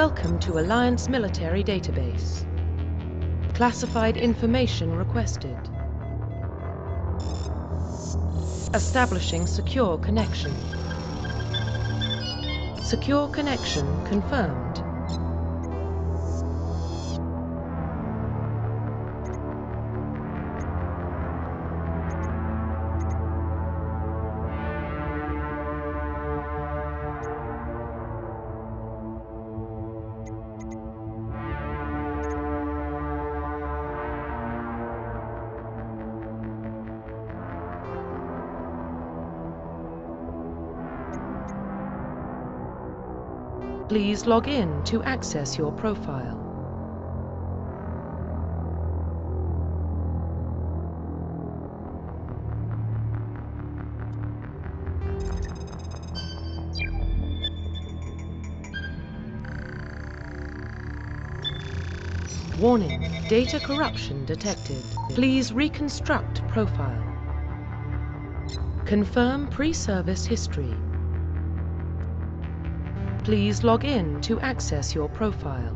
Welcome to Alliance Military Database. Classified information requested. Establishing secure connection. Secure connection confirmed. Please log in to access your profile. Warning, data corruption detected. Please reconstruct profile. Confirm pre-service history. Please log in to access your profile.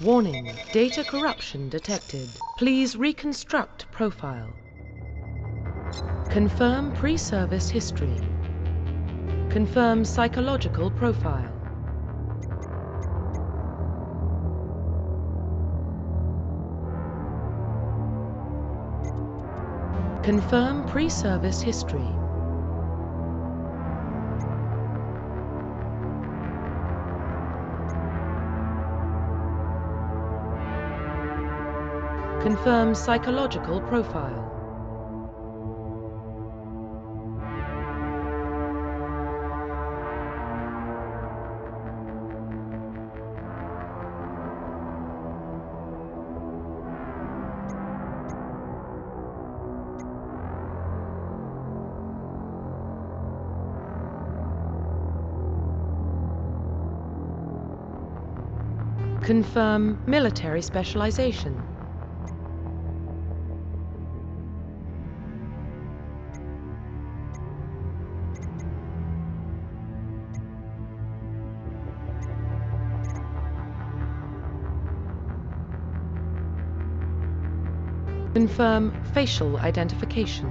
Warning, data corruption detected. Please reconstruct profile. Confirm pre-service history. Confirm psychological profile. Confirm pre-service history. Confirm psychological profile. Confirm military specialization. Confirm facial identification.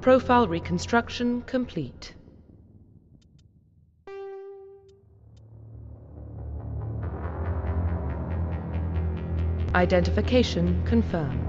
Profile reconstruction complete. Identification confirmed.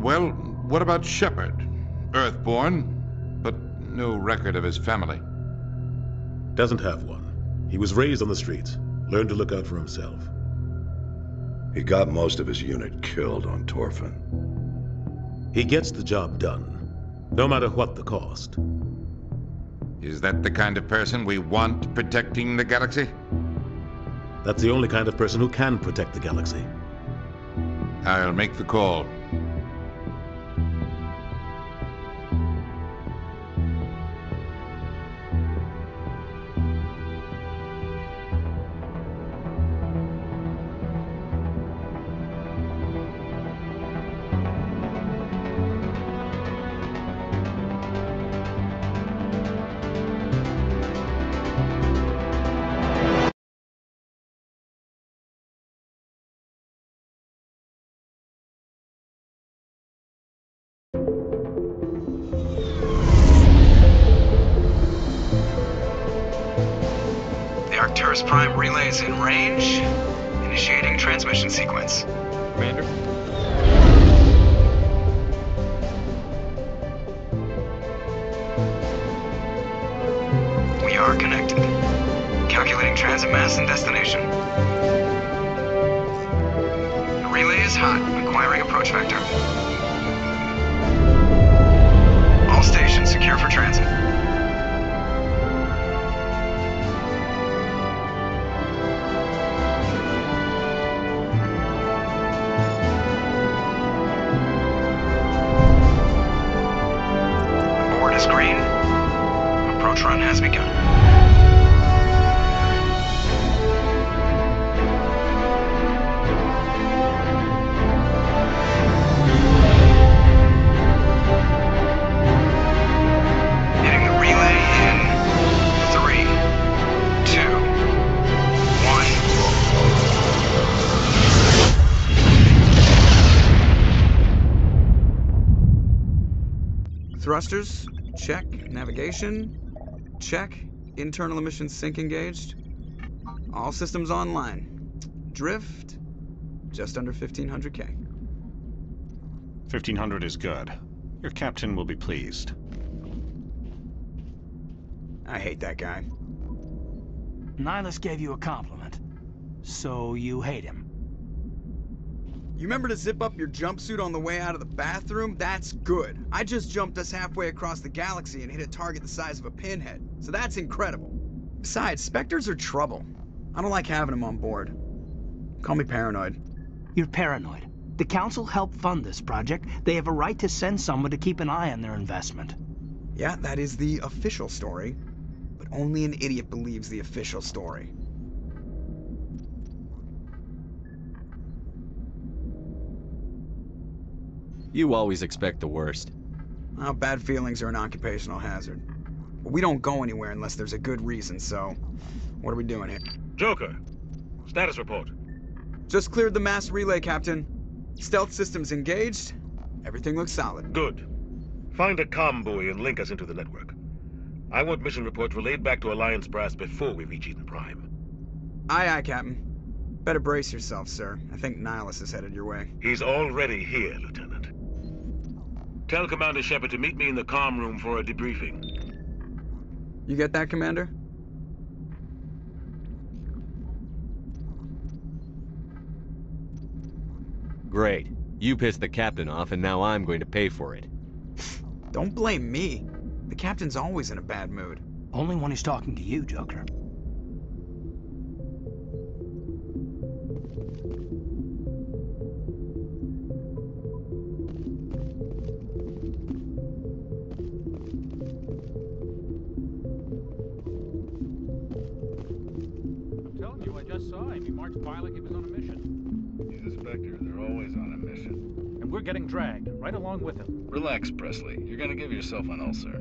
Well, what about Shepard? Earthborn, but no record of his family. Doesn't have one. He was raised on the streets, learned to look out for himself. He got most of his unit killed on Torfin. He gets the job done, no matter what the cost. Is that the kind of person we want protecting the galaxy? That's the only kind of person who can protect the galaxy. I'll make the call. Arcturus Prime relays in range. Initiating transmission sequence. Commander? We are connected. Calculating transit mass and destination. The relay is hot. Acquiring approach vector. All stations secure for transit. Green. Approach run has begun. Hitting the relay in 3, 2, 1. Thrusters. Check. Navigation. Check. Internal emissions sync engaged. All systems online. Drift. Just under 1500K. 1500 is good. Your captain will be pleased. I hate that guy. Nihilus gave you a compliment. So you hate him. You remember to zip up your jumpsuit on the way out of the bathroom? That's good. I just jumped us halfway across the galaxy and hit a target the size of a pinhead. So that's incredible. Besides, Spectres are trouble. I don't like having them on board. Call me paranoid. You're paranoid. The Council helped fund this project. They have a right to send someone to keep an eye on their investment. Yeah, that is the official story. But only an idiot believes the official story. You always expect the worst. Well, bad feelings are an occupational hazard. But we don't go anywhere unless there's a good reason, so... What are we doing here? Joker, status report. Just cleared the mass relay, Captain. Stealth systems engaged. Everything looks solid. Good. Find a comm buoy and link us into the network. I want mission reports relayed back to Alliance Brass before we reach Eden Prime. Aye, aye, Captain. Better brace yourself, sir. I think Nihilus is headed your way. He's already here, Lieutenant. Tell Commander Shepard to meet me in the comm room for a debriefing. You get that, Commander? Great. You pissed the captain off, and now I'm going to pay for it. Don't blame me. The captain's always in a bad mood. Only when he's talking to you, Joker. I'm telling you, I just saw him. He marched by like he was on a mission. He's a Spectre. They're always on a mission. And we're getting dragged, right along with him. Relax, Presley. You're gonna give yourself an ulcer.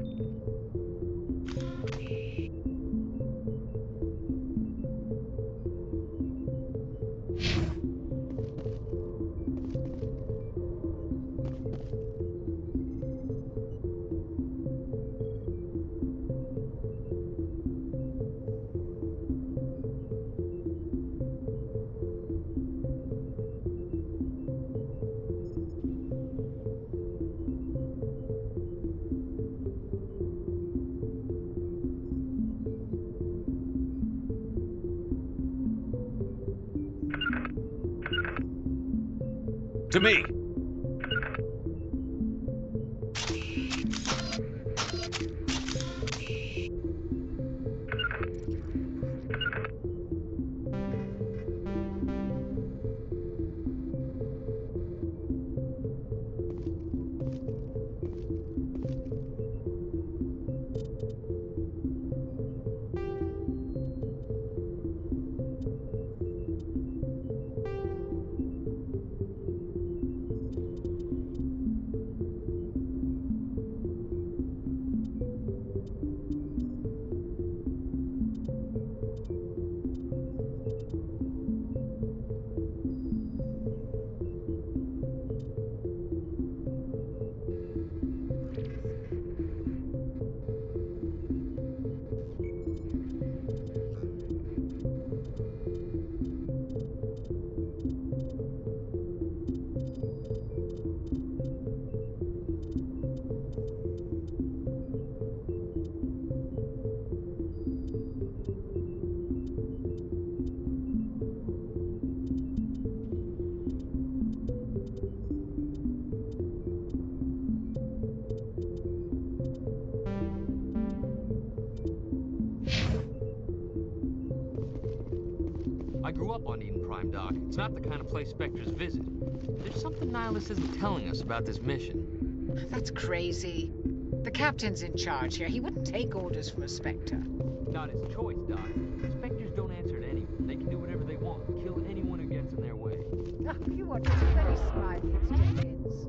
To me! I grew up on Eden Prime, Doc. It's not the kind of place Spectres visit. There's something Nihilus isn't telling us about this mission. That's crazy. The captain's in charge here. He wouldn't take orders from a Spectre. Not his choice, Doc. Spectres don't answer to anyone. They can do whatever they want, kill anyone who gets in their way. Oh, you are just very smiley, Mr. Jenkins.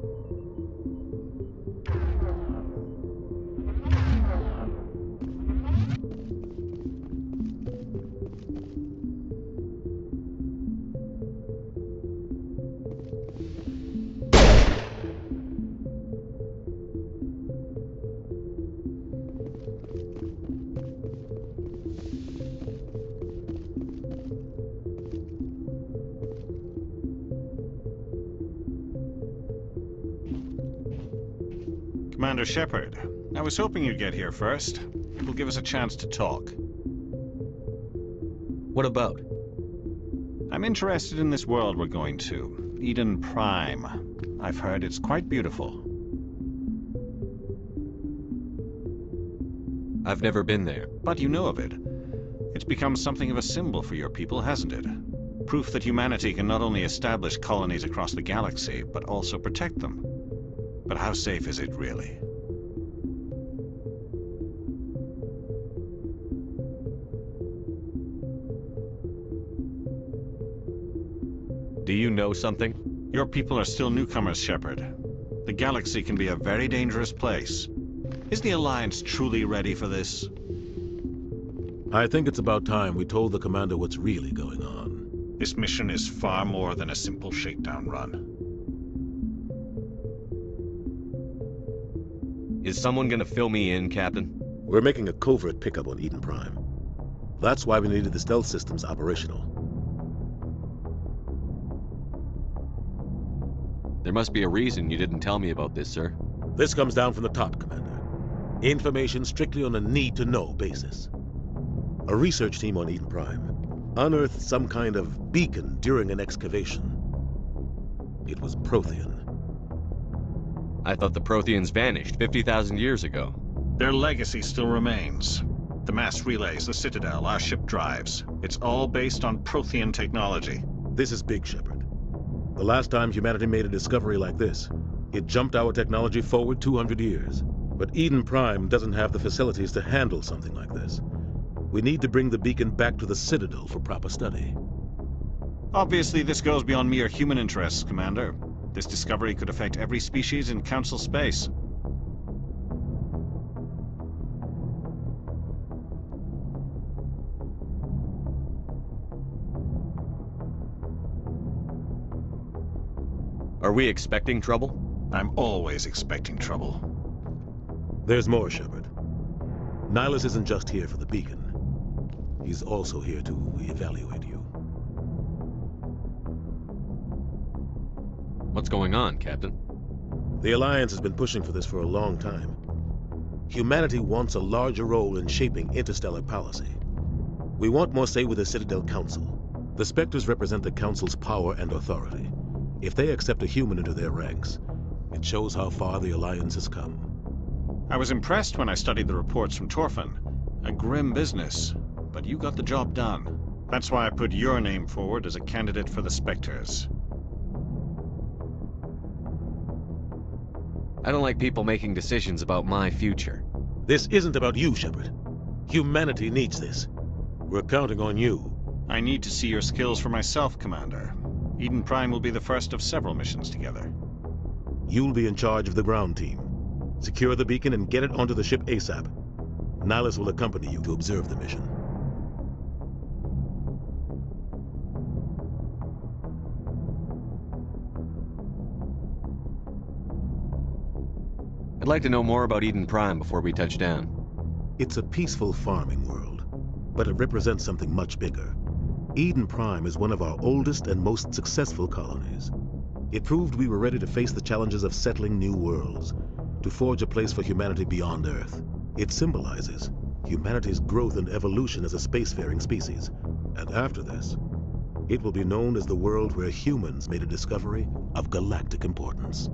Commander Shepard, I was hoping you'd get here first. It will give us a chance to talk. What about? I'm interested in this world we're going to, Eden Prime. I've heard it's quite beautiful. I've never been there. But you know of it. It's become something of a symbol for your people, hasn't it? Proof that humanity can not only establish colonies across the galaxy, but also protect them. But how safe is it, really? Do you know something? Your people are still newcomers, Shepard. The galaxy can be a very dangerous place. Is the Alliance truly ready for this? I think it's about time we told the commander what's really going on. This mission is far more than a simple shakedown run. Is someone gonna fill me in, Captain? We're making a covert pickup on Eden Prime. That's why we needed the stealth systems operational. There must be a reason you didn't tell me about this, sir. This comes down from the top, Commander. Information strictly on a need-to-know basis. A research team on Eden Prime unearthed some kind of beacon during an excavation. It was Prothean. I thought the Protheans vanished 50,000 years ago. Their legacy still remains. The mass relays, the Citadel, our ship drives. It's all based on Prothean technology. This is big, Shepard. The last time humanity made a discovery like this, it jumped our technology forward 200 years. But Eden Prime doesn't have the facilities to handle something like this. We need to bring the beacon back to the Citadel for proper study. Obviously, this goes beyond mere human interests, Commander. This discovery could affect every species in Council space. Are we expecting trouble? I'm always expecting trouble. There's more, Shepard. Nihilus isn't just here for the beacon. He's also here to evaluate you. What's going on, Captain? The Alliance has been pushing for this for a long time. Humanity wants a larger role in shaping interstellar policy. We want more say with the Citadel Council. The Spectres represent the Council's power and authority. If they accept a human into their ranks, it shows how far the Alliance has come. I was impressed when I studied the reports from Torfan. A grim business, but you got the job done. That's why I put your name forward as a candidate for the Spectres. I don't like people making decisions about my future. This isn't about you, Shepard. Humanity needs this. We're counting on you. I need to see your skills for myself, Commander. Eden Prime will be the first of several missions together. You'll be in charge of the ground team. Secure the beacon and get it onto the ship ASAP. Nihilus will accompany you to observe the mission. I'd like to know more about Eden Prime before we touch down. It's a peaceful farming world, but it represents something much bigger. Eden Prime is one of our oldest and most successful colonies. It proved we were ready to face the challenges of settling new worlds, to forge a place for humanity beyond Earth. It symbolizes humanity's growth and evolution as a spacefaring species. And after this, it will be known as the world where humans made a discovery of galactic importance.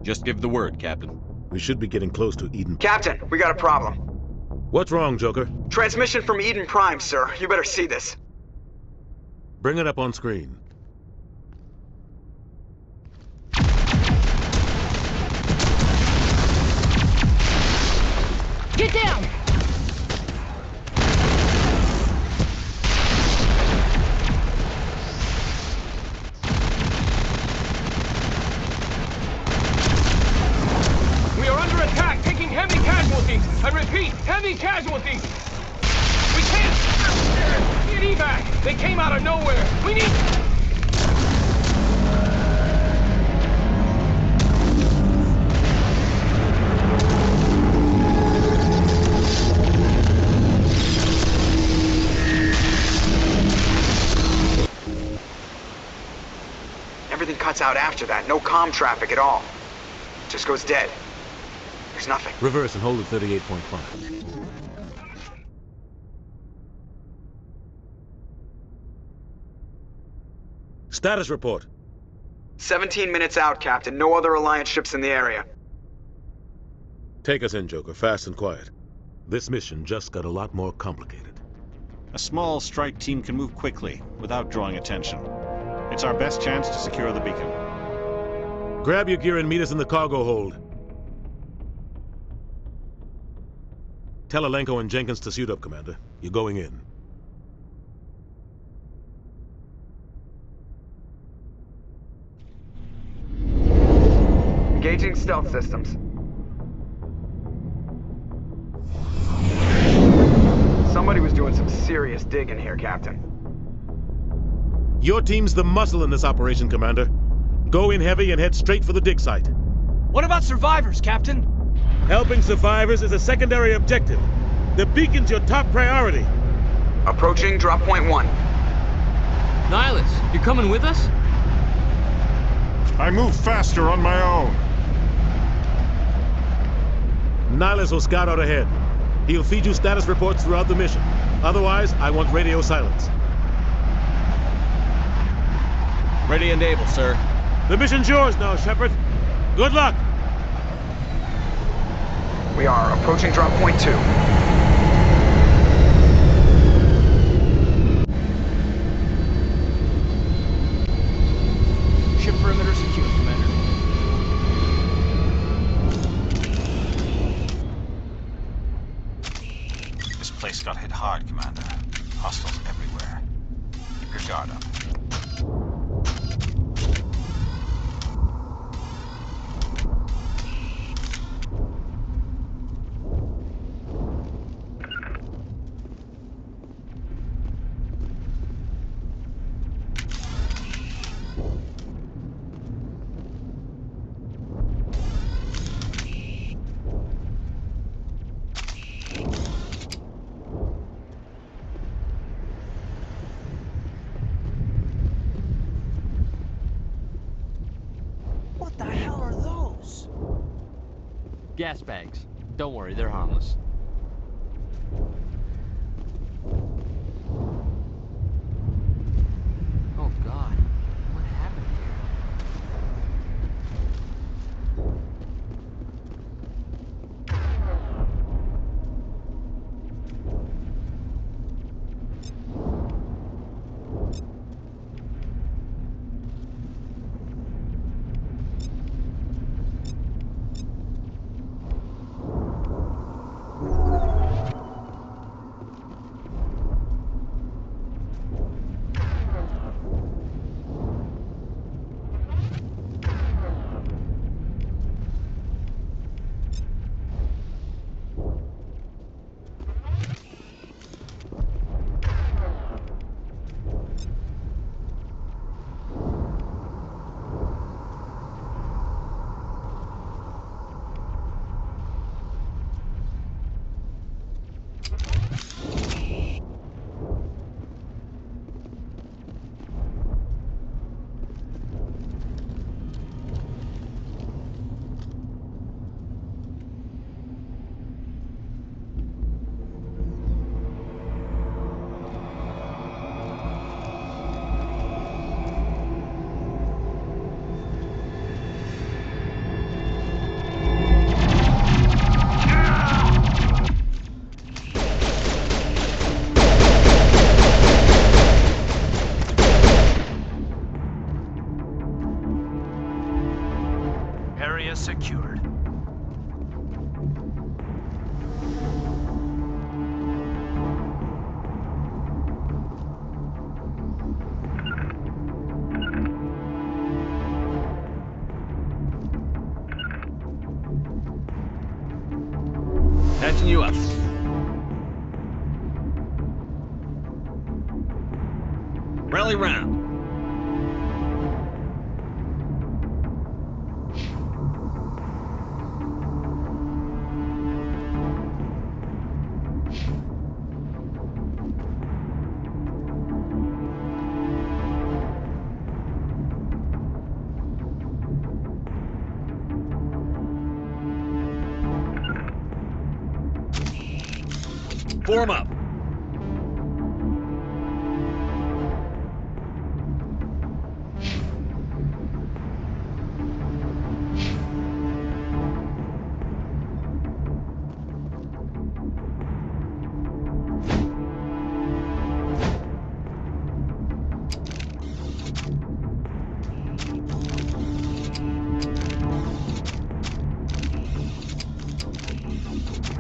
Just give the word, Captain. We should be getting close to Eden. Captain, we got a problem. What's wrong, Joker? Transmission from Eden Prime, sir. You better see this. Bring it up on screen. Get down! We are under attack, taking heavy casualties. I repeat, heavy casualties. We can't get evac. They came out of nowhere. We need... Everything cuts out after that. No comm traffic at all. Just goes dead. There's nothing. Reverse and hold at 38.5. Status report. 17 minutes out, Captain. No other Alliance ships in the area. Take us in, Joker, fast and quiet. This mission just got a lot more complicated. A small strike team can move quickly, without drawing attention. It's our best chance to secure the beacon. Grab your gear and meet us in the cargo hold. Tell Alenko and Jenkins to suit up, Commander. You're going in. Engaging stealth systems. Somebody was doing some serious digging here, Captain. Your team's the muscle in this operation, Commander. Go in heavy and head straight for the dig site. What about survivors, Captain? Helping survivors is a secondary objective. The beacon's your top priority. Approaching drop point 1. Nihilus, you coming with us? I move faster on my own. Nihilus will scout out ahead. He'll feed you status reports throughout the mission. Otherwise, I want radio silence. Ready and able, sir. The mission's yours now, Shepard. Good luck. We are approaching drop point 2. Ship perimeter secure, Commander. This place got hit hard, Commander. Hostiles everywhere. Keep your guard up. What the hell are those? Gas bags. Don't worry, they're harmless. Oh God, what happened here? Area secured. Patching you up. Rally round. Form up.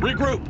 Regroup.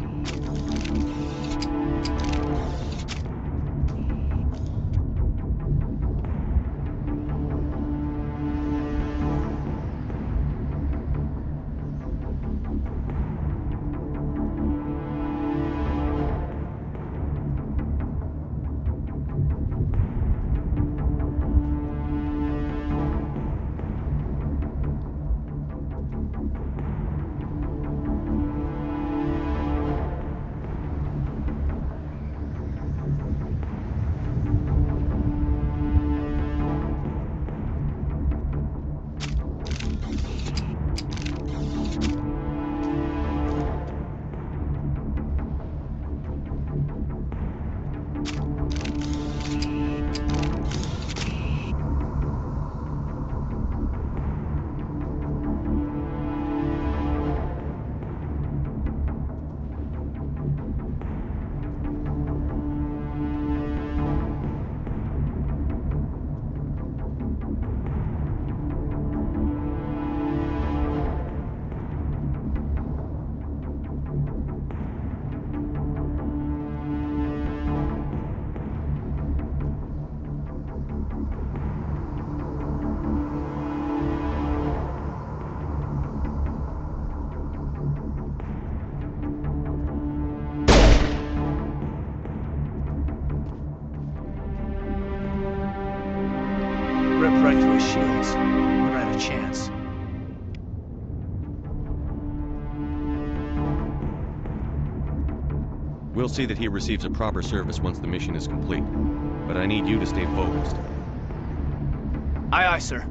shields. Never had a chance. We'll see that he receives a proper service once the mission is complete. But I need you to stay focused. Aye, aye, sir.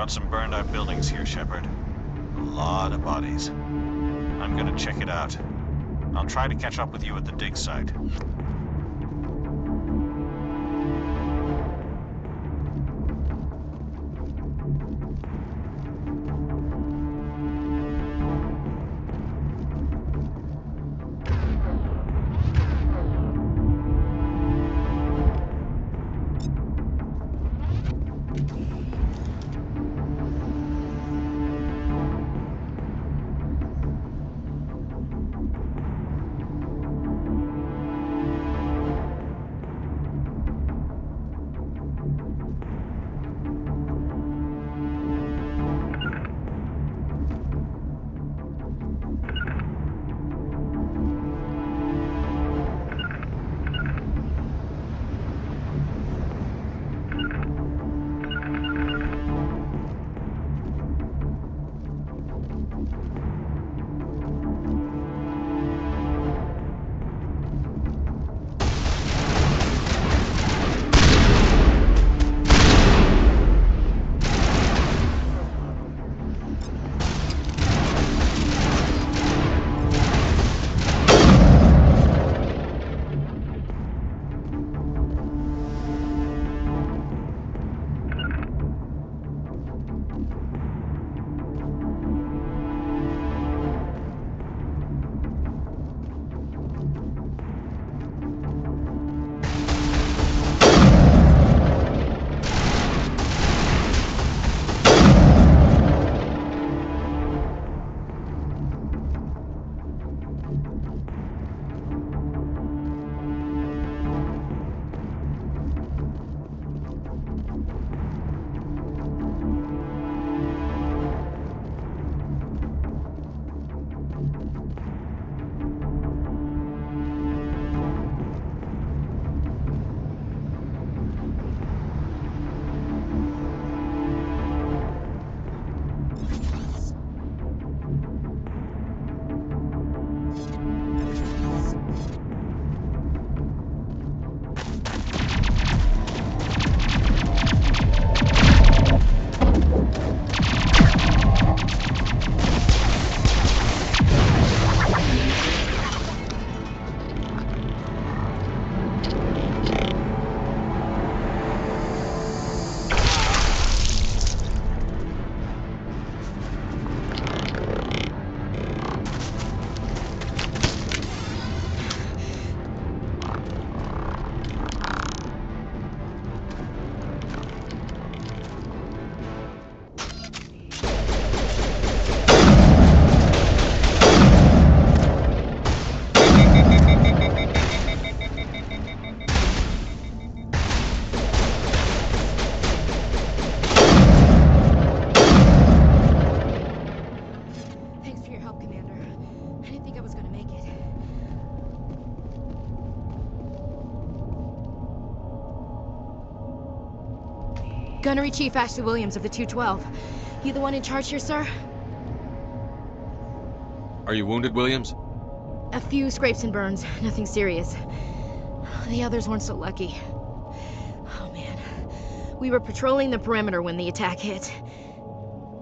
Some burned out buildings here, Shepard. A lot of bodies. I'm gonna check it out. I'll try to catch up with you at the dig site. Gunnery Chief Ashley Williams of the 212. You the one in charge here, sir? Are you wounded, Williams? A few scrapes and burns, nothing serious. The others weren't so lucky. Oh man. We were patrolling the perimeter when the attack hit.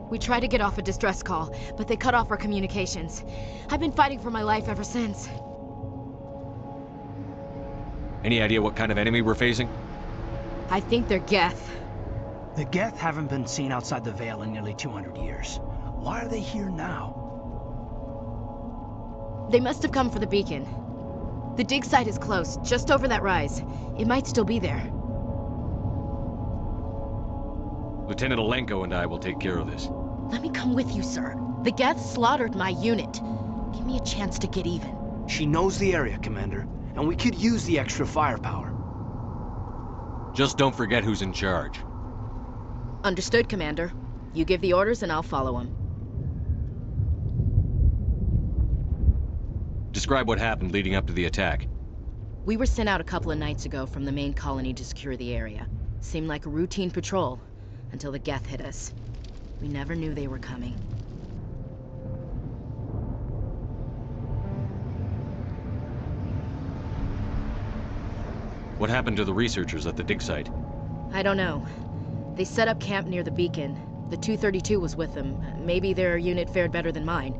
We tried to get off a distress call, but they cut off our communications. I've been fighting for my life ever since. Any idea what kind of enemy we're facing? I think they're Geth. The Geth haven't been seen outside the Veil in nearly 200 years. Why are they here now? They must have come for the beacon. The dig site is close, just over that rise. It might still be there. Lieutenant Alenko and I will take care of this. Let me come with you, sir. The Geth slaughtered my unit. Give me a chance to get even. She knows the area, Commander, and we could use the extra firepower. Just don't forget who's in charge. Understood, Commander. You give the orders and I'll follow them. Describe what happened leading up to the attack. We were sent out a couple of nights ago from the main colony to secure the area. Seemed like a routine patrol, until the Geth hit us. We never knew they were coming. What happened to the researchers at the dig site? I don't know. They set up camp near the beacon. The 232 was with them. Maybe their unit fared better than mine.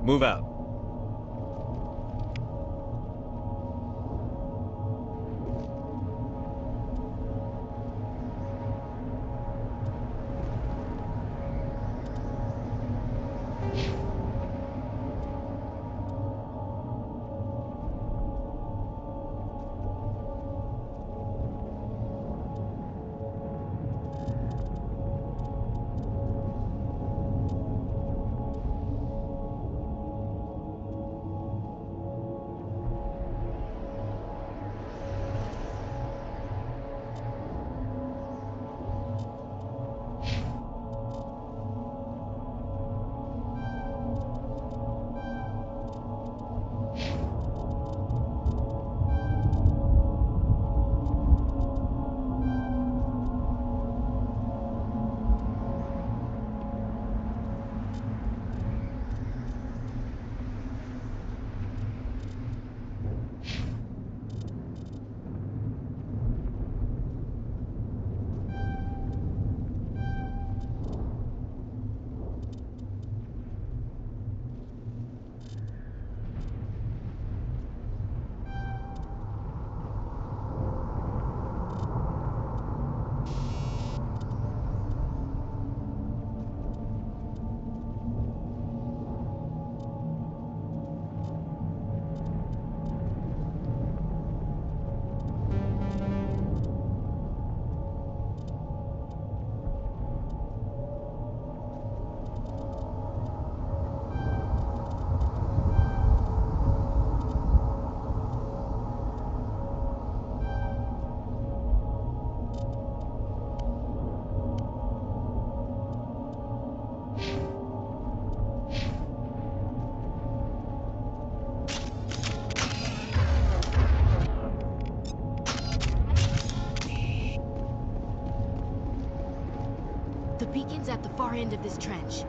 Move out. The beacon's at the far end of this trench.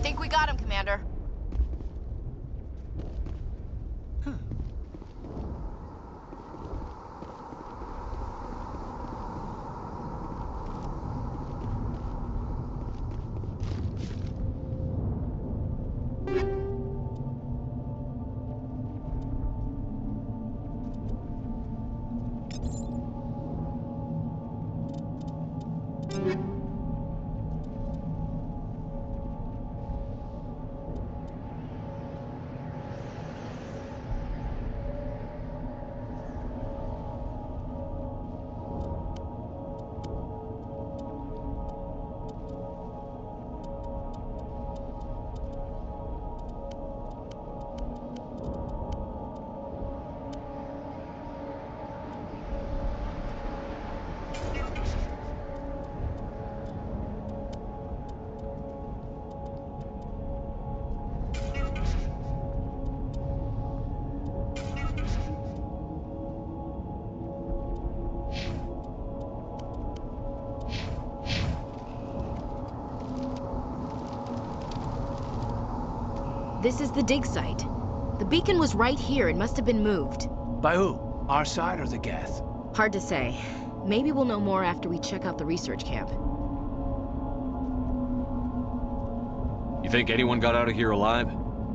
Think we got him, Commander. This is the dig site. The beacon was right here. It must have been moved. By who? Our side or the Geth? Hard to say. Maybe we'll know more after we check out the research camp. You think anyone got out of here alive?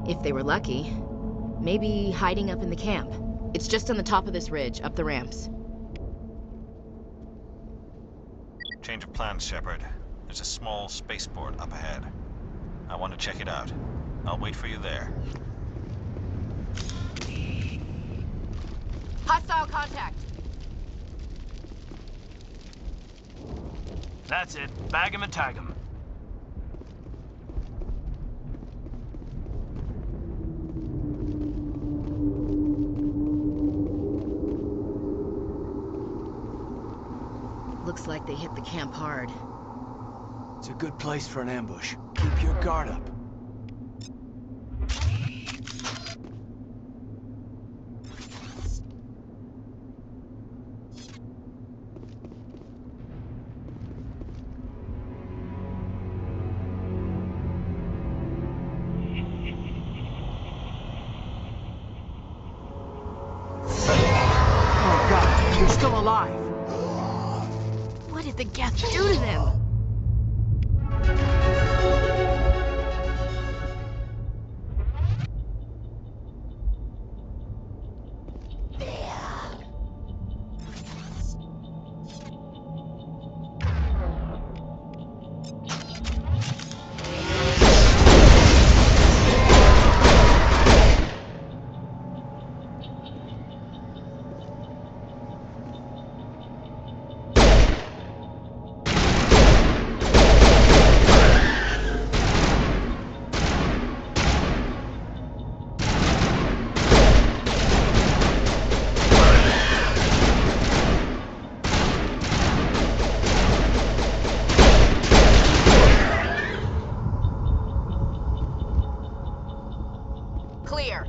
If they were lucky. Maybe hiding up in the camp. It's just on the top of this ridge, up the ramps. Change of plans, Shepard. There's a small spaceport up ahead. I want to check it out. I'll wait for you there. Hostile contact! That's it. Bag him and tag him. Looks like they hit the camp hard. It's a good place for an ambush. Keep your guard up. Oh God, you're still alive. What did the Geth do to them? Clear.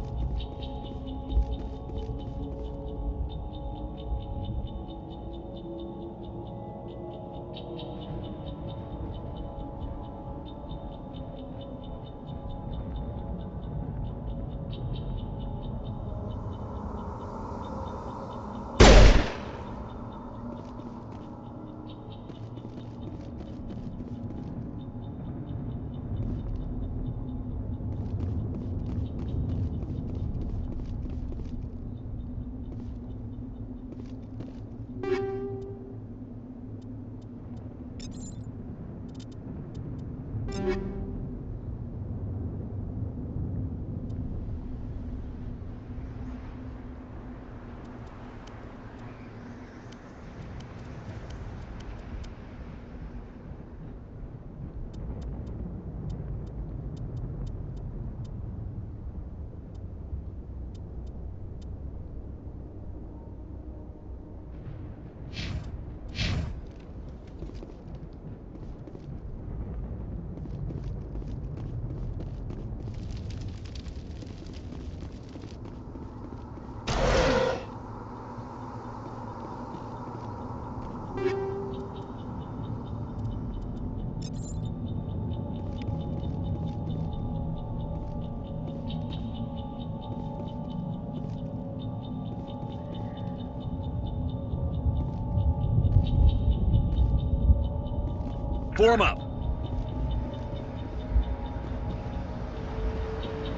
Form up.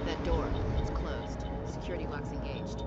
That door, it's closed. Security lock's engaged.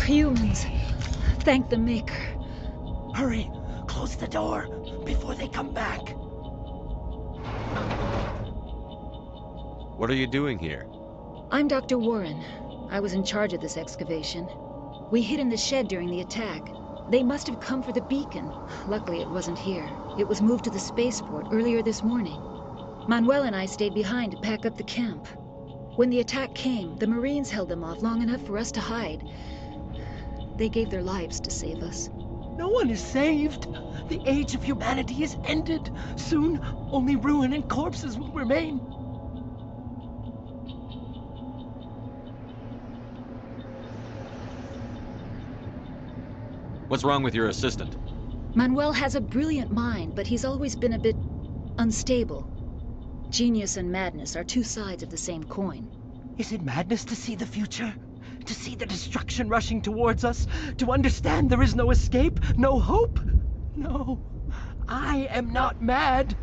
Humans. Thank the Maker. Hurry! Close the door before they come back. What are you doing here? I'm Dr. Warren. I was in charge of this excavation. We hid in the shed during the attack. They must have come for the beacon. Luckily, it wasn't here. It was moved to the spaceport earlier this morning. Manuel and I stayed behind to pack up the camp. When the attack came, the Marines held them off long enough for us to hide. They gave their lives to save us. No one is saved. The age of humanity is ended. Soon, only ruin and corpses will remain. What's wrong with your assistant? Manuel has a brilliant mind, but he's always been a bit unstable. Genius and madness are two sides of the same coin. Is it madness to see the future? To see the destruction rushing towards us? To understand there is no escape? No hope? No. I am not mad.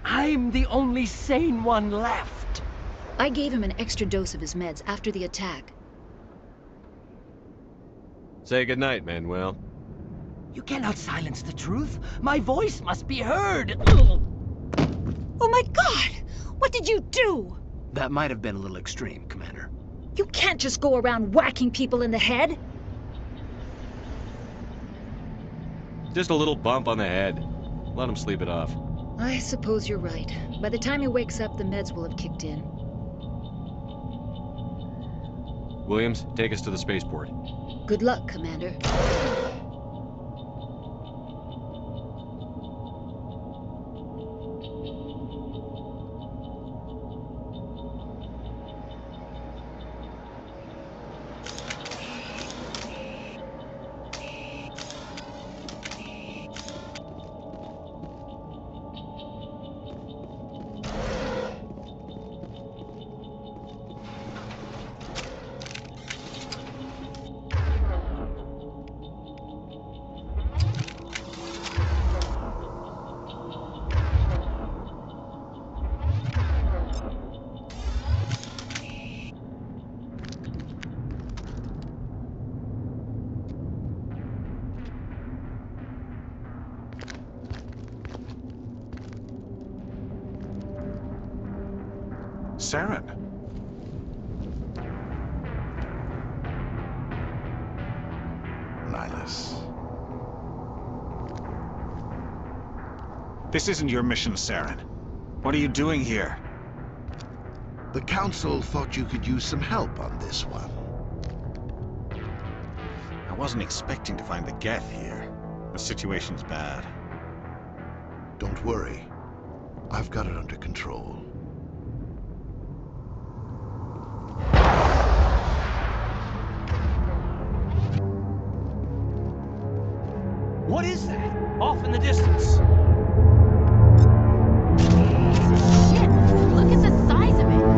I'm the only sane one left. I gave him an extra dose of his meds after the attack. Say goodnight, Manuel. You cannot silence the truth. My voice must be heard. Oh my God! What did you do? That might have been a little extreme, Commander. You can't just go around whacking people in the head. Just a little bump on the head. Let him sleep it off. I suppose you're right. By the time he wakes up, the meds will have kicked in. Williams, take us to the spaceport. Good luck, Commander. Saren. Nihlus. This isn't your mission, Saren. What are you doing here? The Council thought you could use some help on this one. I wasn't expecting to find the Geth here. The situation's bad. Don't worry. I've got it under control. is that? Off in the distance. Shit, look at the size of it.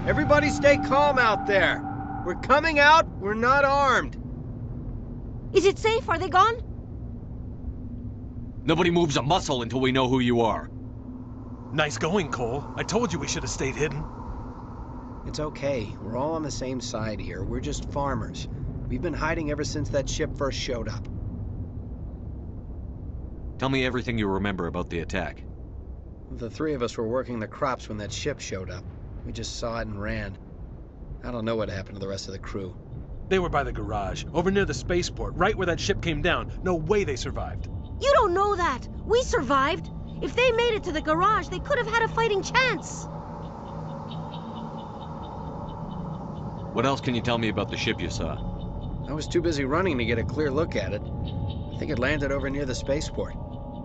Everybody stay calm out there. We're coming out, we're not armed. Is it safe? Are they gone? Nobody moves a muscle until we know who you are. Nice going, Cole. I told you we should have stayed hidden. It's okay. We're all on the same side here. We're just farmers. We've been hiding ever since that ship first showed up. Tell me everything you remember about the attack. The three of us were working the crops when that ship showed up. We just saw it and ran. I don't know what happened to the rest of the crew. They were by the garage, over near the spaceport, right where that ship came down. No way they survived. You don't know that. We survived. If they made it to the garage, they could have had a fighting chance. What else can you tell me about the ship you saw? I was too busy running to get a clear look at it. I think it landed over near the spaceport.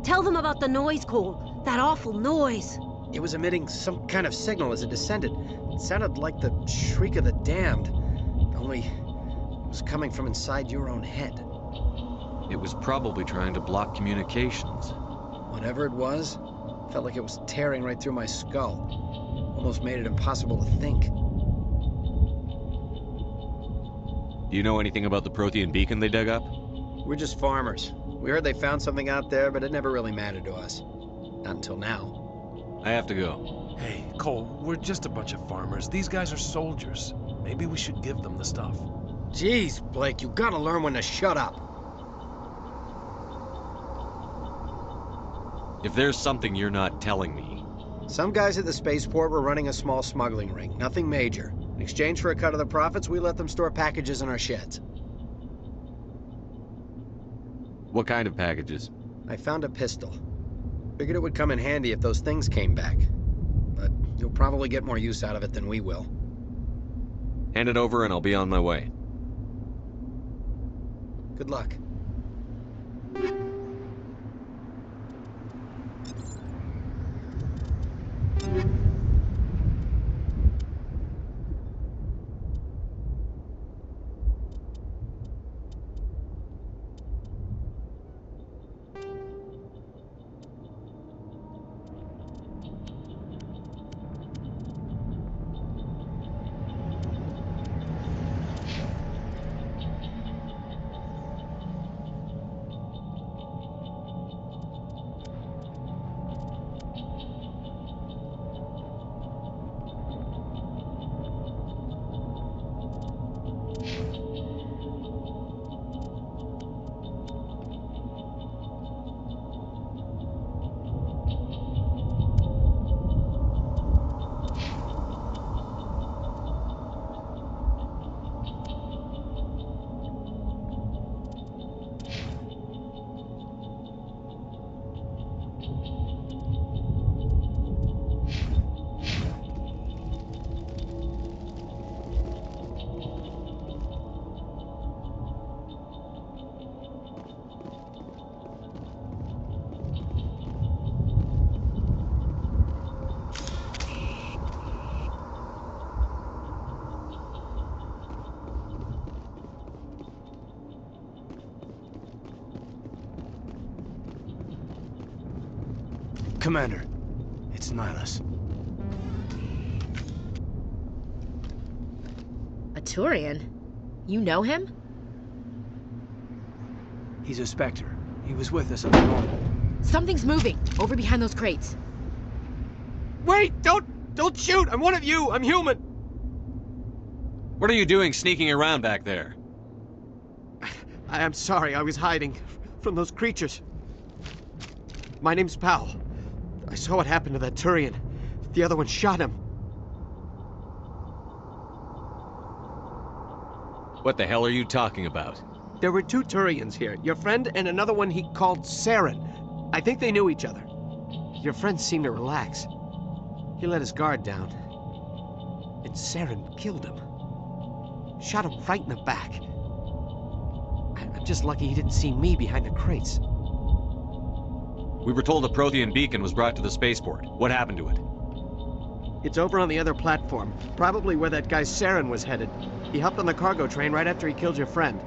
Tell them about the noise, Cole. That awful noise. It was emitting some kind of signal as it descended. It sounded like the shriek of the damned. Only it was coming from inside your own head. It was probably trying to block communications. Whatever it was, felt like it was tearing right through my skull. Almost made it impossible to think. Do you know anything about the Prothean beacon they dug up? We're just farmers. We heard they found something out there, but it never really mattered to us. Not until now. I have to go. Hey, Cole, we're just a bunch of farmers. These guys are soldiers. Maybe we should give them the stuff. Jeez, Blake, you gotta learn when to shut up. If there's something you're not telling me... Some guys at the spaceport were running a small smuggling ring. Nothing major. In exchange for a cut of the profits, we let them store packages in our sheds. What kind of packages? I found a pistol. Figured it would come in handy if those things came back. But you'll probably get more use out of it than we will. Hand it over and I'll be on my way. Good luck. Commander, it's Nihilus. A Turian? You know him? He's a Spectre. He was with us up north. Something's moving, over behind those crates. Wait! Don't shoot! I'm one of you! I'm human! What are you doing sneaking around back there? I'm sorry, I was hiding from those creatures. My name's Powell. I saw what happened to that Turian. The other one shot him. What the hell are you talking about? There were 2 Turians here. Your friend and another one he called Saren. I think they knew each other. Your friend seemed to relax. He let his guard down. And Saren killed him. Shot him right in the back. I'm just lucky he didn't see me behind the crates. We were told a Prothean beacon was brought to the spaceport. What happened to it? It's over on the other platform. Probably where that guy Saren was headed. He hopped on the cargo train right after he killed your friend.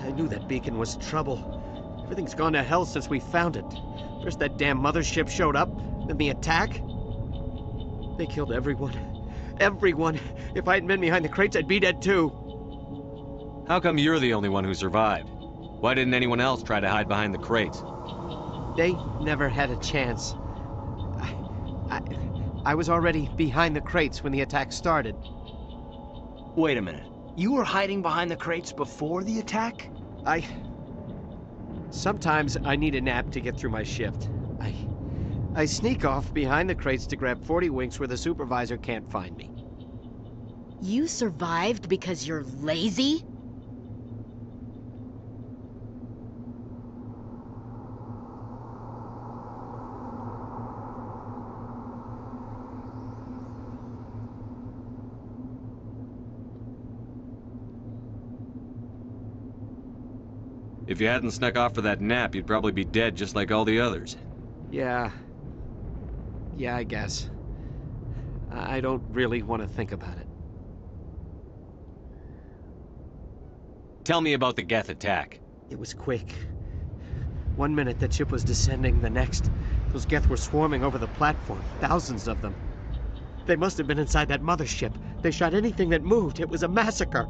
I knew that beacon was trouble. Everything's gone to hell since we found it. First that damn mothership showed up, then the attack. They killed everyone. Everyone! If I hadn't been behind the crates, I'd be dead too. How come you're the only one who survived? Why didn't anyone else try to hide behind the crates? They never had a chance. I was already behind the crates when the attack started. Wait a minute. You were hiding behind the crates before the attack? Sometimes I need a nap to get through my shift. I sneak off behind the crates to grab 40 winks where the supervisor can't find me. You survived because you're lazy? If you hadn't snuck off for that nap, you'd probably be dead just like all the others. Yeah, I guess. I don't really want to think about it. Tell me about the Geth attack. It was quick. 1 minute the ship was descending, the next, those Geth were swarming over the platform. Thousands of them. They must have been inside that mothership. They shot anything that moved. It was a massacre.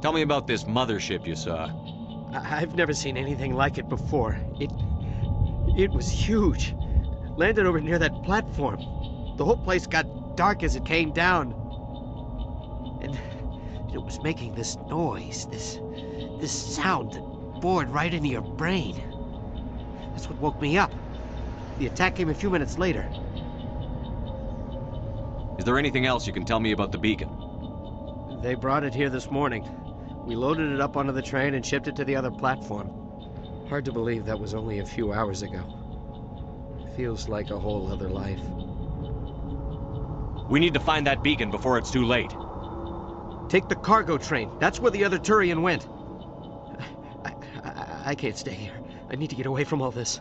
Tell me about this mothership you saw. I've never seen anything like it before. It was huge. Landed over near that platform. The whole place got dark as it came down. And it was making this noise, this sound that bored right into your brain. That's what woke me up. The attack came a few minutes later. Is there anything else you can tell me about the beacon? They brought it here this morning. We loaded it up onto the train and shipped it to the other platform. Hard to believe that was only a few hours ago. Feels like a whole other life. We need to find that beacon before it's too late. Take the cargo train. That's where the other Turian went. I can't stay here. I need to get away from all this.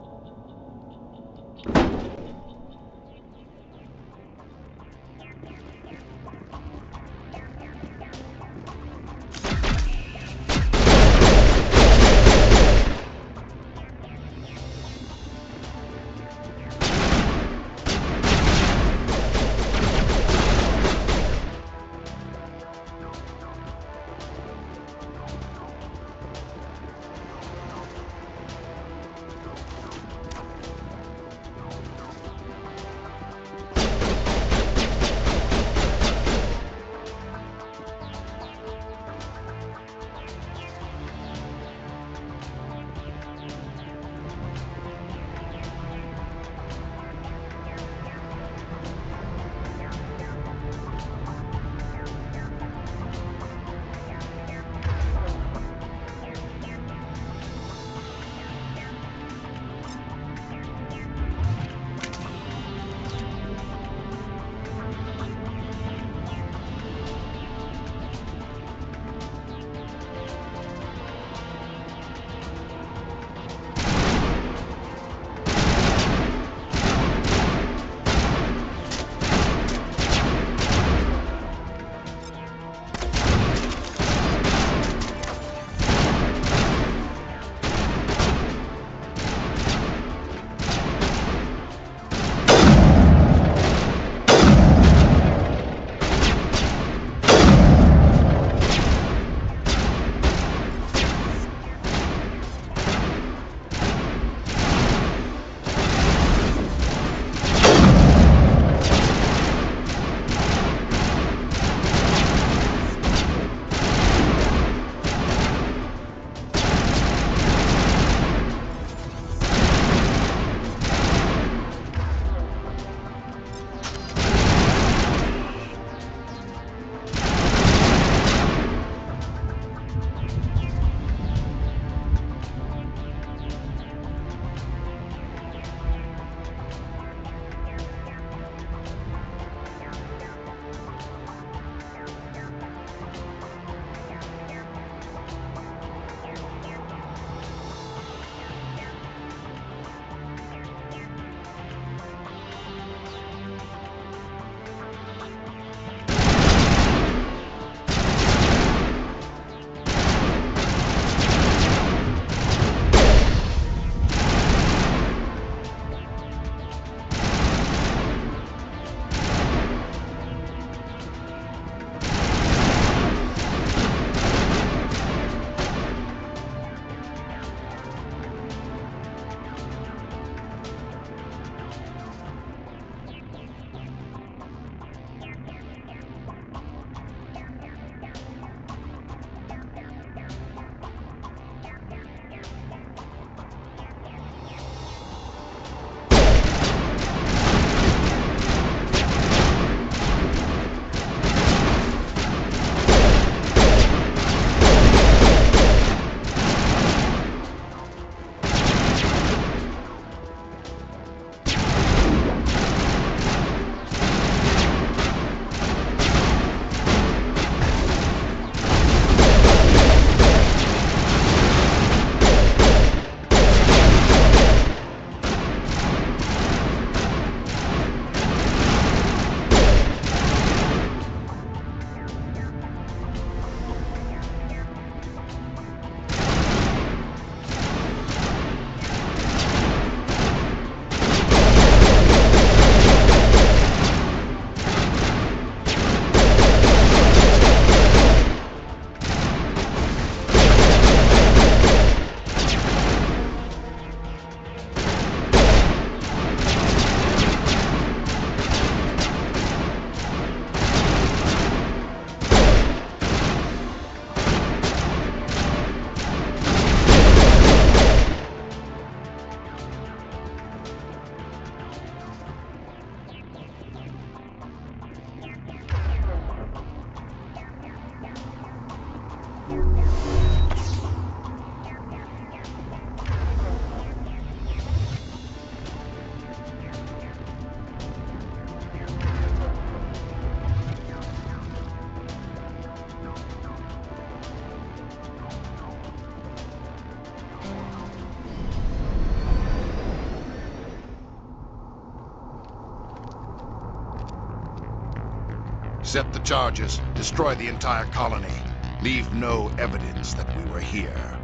Set the charges, destroy the entire colony. Leave no evidence that we were here.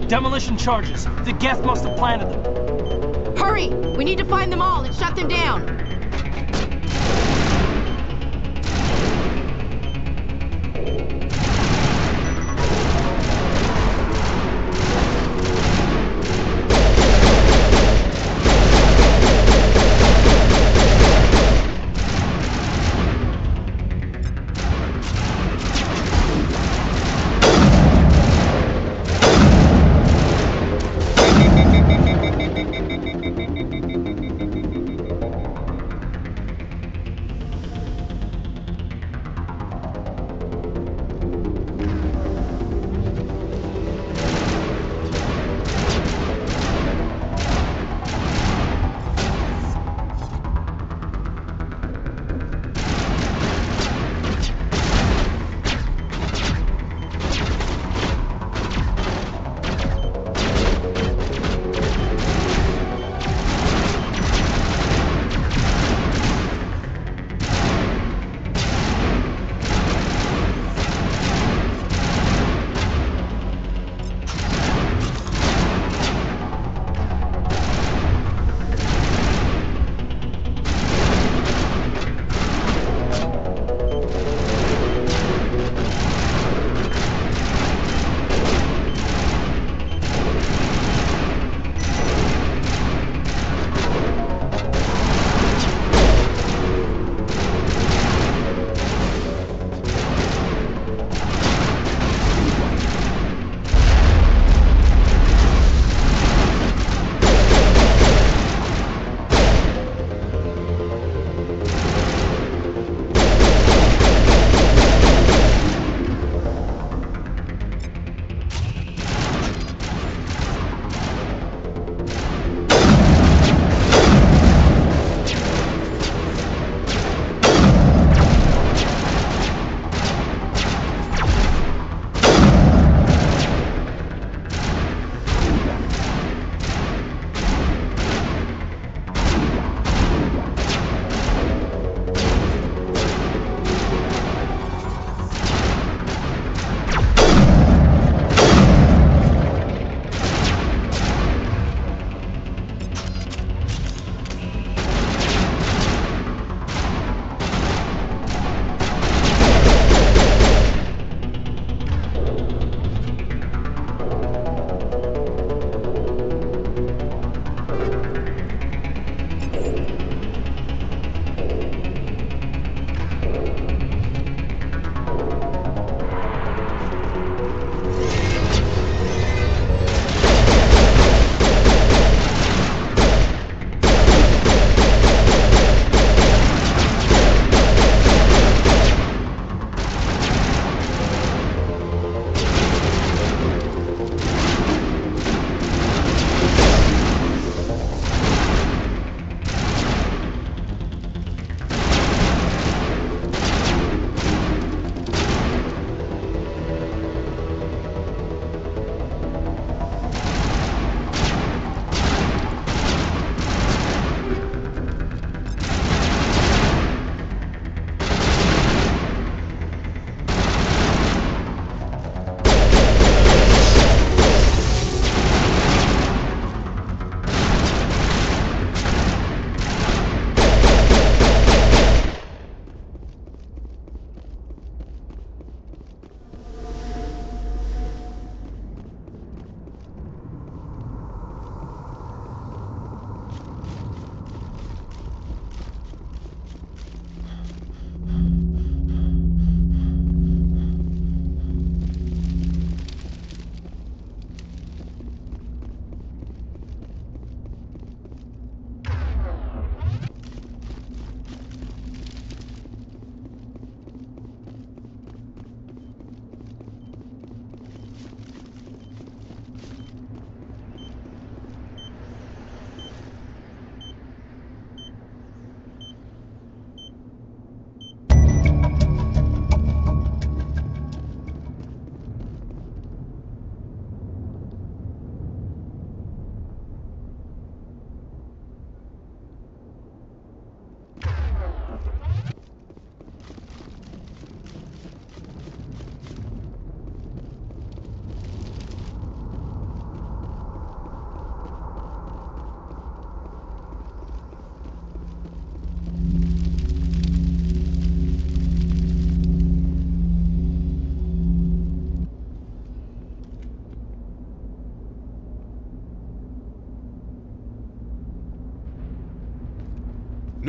Demolition charges. The Geth must have planted them. Hurry! We need to find them all and shut them down.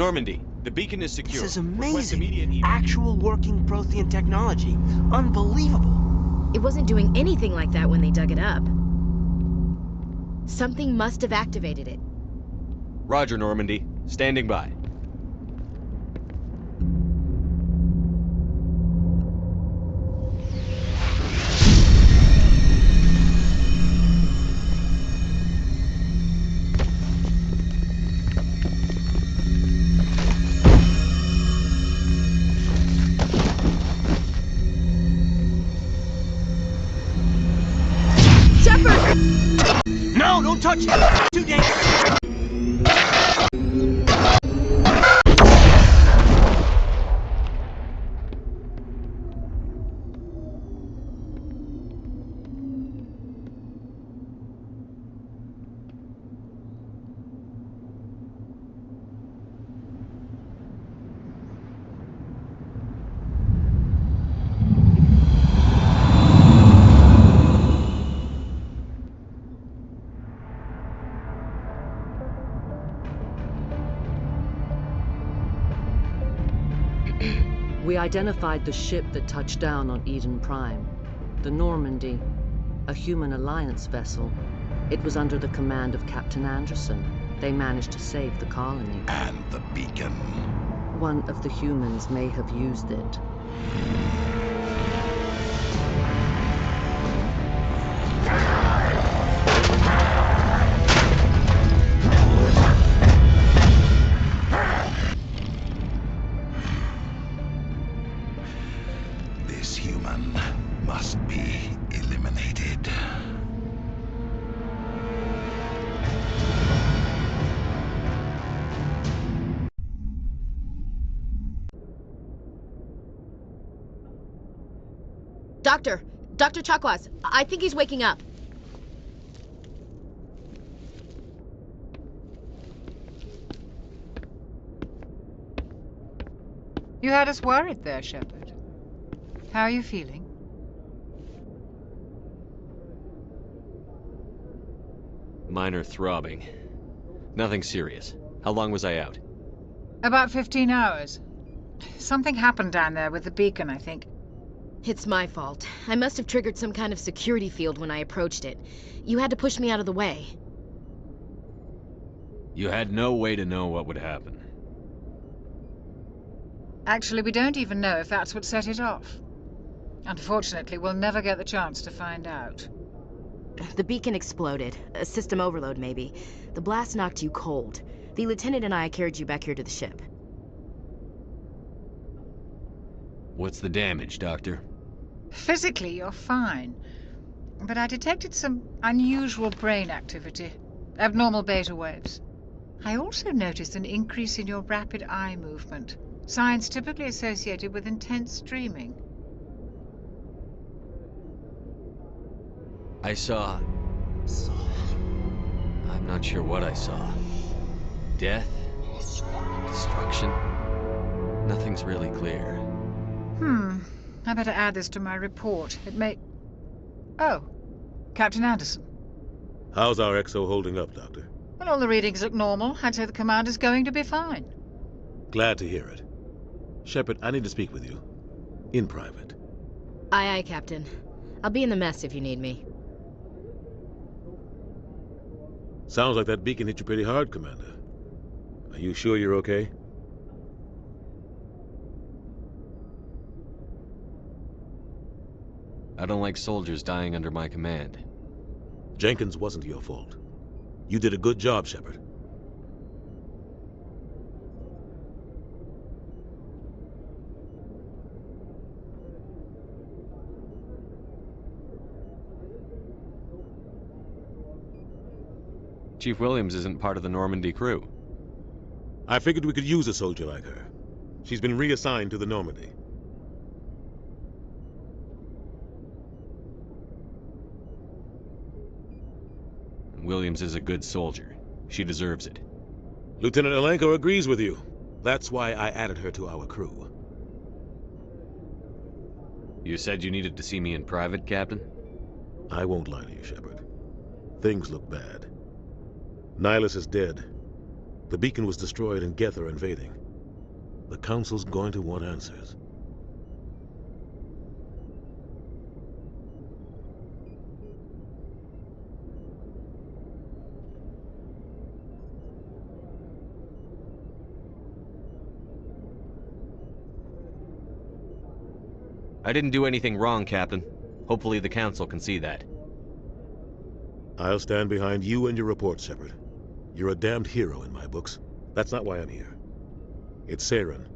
Normandy, the beacon is secure. This is Request amazing. immediate Actual working Prothean technology. Unbelievable. It wasn't doing anything like that when they dug it up. Something must have activated it. Roger, Normandy. Standing by. No, don't touch it! Too dangerous! We identified the ship that touched down on Eden Prime. The Normandy, a human alliance vessel. It was under the command of Captain Anderson. They managed to save the colony. And the beacon. One of the humans may have used it. This human must be eliminated. Dr. Chakwas, I think he's waking up. You had us worried there, Shepard. How are you feeling? Minor throbbing. Nothing serious. How long was I out? About 15 hours. Something happened down there with the beacon, I think. It's my fault. I must have triggered some kind of security field when I approached it. You had to push me out of the way. You had no way to know what would happen. Actually, we don't even know if that's what set it off. Unfortunately, we'll never get the chance to find out. The beacon exploded. A system overload, maybe. The blast knocked you cold. The lieutenant and I carried you back here to the ship. What's the damage, Doctor? Physically, you're fine. But I detected some unusual brain activity. Abnormal beta waves. I also noticed an increase in your rapid eye movement. Signs typically associated with intense dreaming. I saw... I'm not sure what I saw. Death? Destruction? Nothing's really clear. I better add this to my report. It may... Oh, Captain Anderson. How's our XO holding up, Doctor? Well, all the readings look normal. I'd say the commander's going to be fine. Glad to hear it. Shepard, I need to speak with you. In private. Aye, aye, Captain. I'll be in the mess if you need me. Sounds like that beacon hit you pretty hard, Commander. Are you sure you're okay? I don't like soldiers dying under my command. Jenkins wasn't your fault. You did a good job, Shepard. Chief Williams isn't part of the Normandy crew. I figured we could use a soldier like her. She's been reassigned to the Normandy. Williams is a good soldier. She deserves it. Lieutenant Alenko agrees with you. That's why I added her to our crew. You said you needed to see me in private, Captain? I won't lie to you, Shepard. Things look bad. Nihilus is dead. The beacon was destroyed and Geth are invading. The Council's going to want answers. I didn't do anything wrong, Captain. Hopefully the Council can see that. I'll stand behind you and your report, Shepard. You're a damned hero in my books. That's not why I'm here. It's Saren,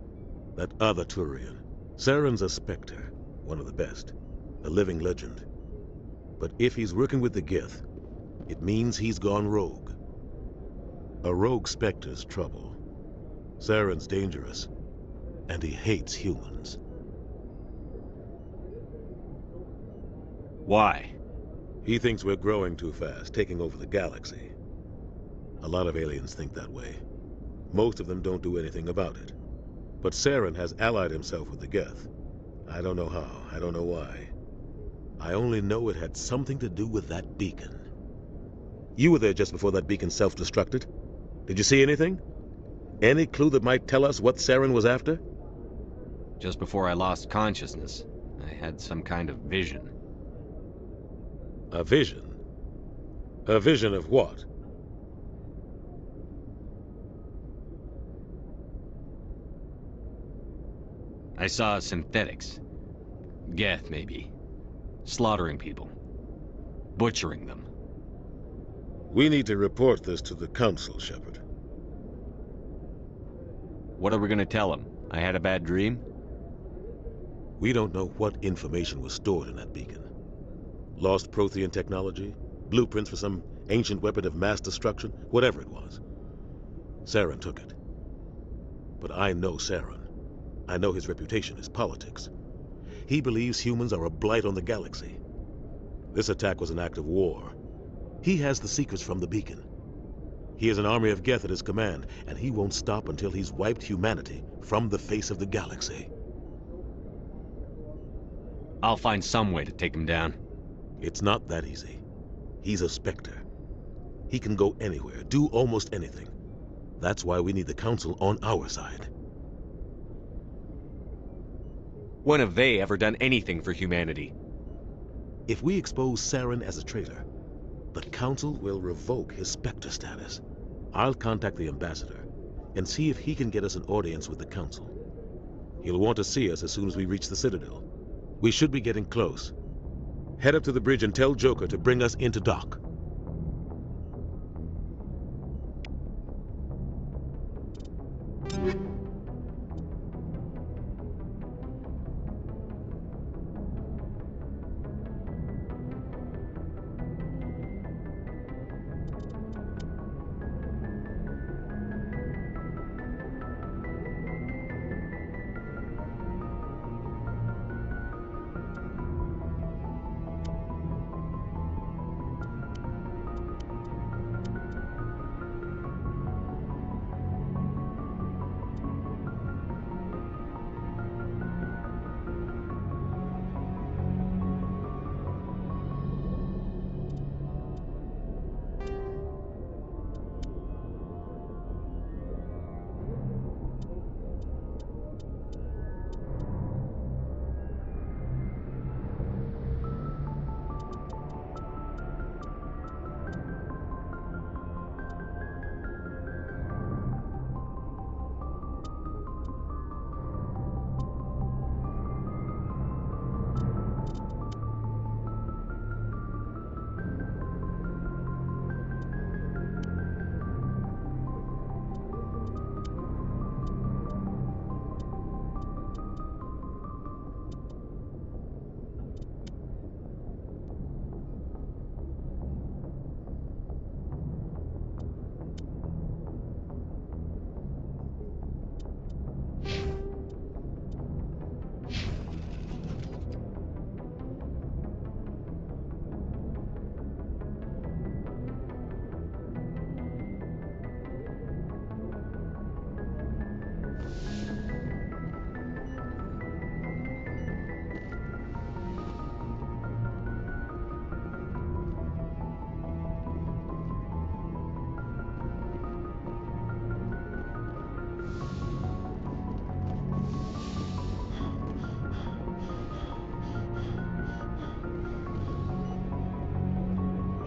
that other Turian. Saren's a Spectre, one of the best, a living legend. But if he's working with the Geth, it means he's gone rogue. A rogue Spectre's trouble. Saren's dangerous, and he hates humans. Why? He thinks we're growing too fast, taking over the galaxy. A lot of aliens think that way. Most of them don't do anything about it. But Saren has allied himself with the Geth. I don't know how, I don't know why. I only know it had something to do with that beacon. You were there just before that beacon self-destructed. Did you see anything? Any clue that might tell us what Saren was after? Just before I lost consciousness, I had some kind of vision. A vision? A vision of what? I saw synthetics. Geth, maybe. Slaughtering people. Butchering them. We need to report this to the Council, Shepard. What are we gonna tell them? I had a bad dream? We don't know what information was stored in that beacon. Lost Prothean technology? Blueprints for some ancient weapon of mass destruction? Whatever it was. Saren took it. But I know Saren. I know his reputation is politics. He believes humans are a blight on the galaxy. This attack was an act of war. He has the secrets from the beacon. He has an army of Geth at his command, and he won't stop until he's wiped humanity from the face of the galaxy. I'll find some way to take him down. It's not that easy. He's a Spectre. He can go anywhere, do almost anything. That's why we need the Council on our side. When have they ever done anything for humanity? If we expose Saren as a traitor, the Council will revoke his Spectre status. I'll contact the Ambassador and see if he can get us an audience with the Council. He'll want to see us as soon as we reach the Citadel. We should be getting close. Head up to the bridge and tell Joker to bring us into dock.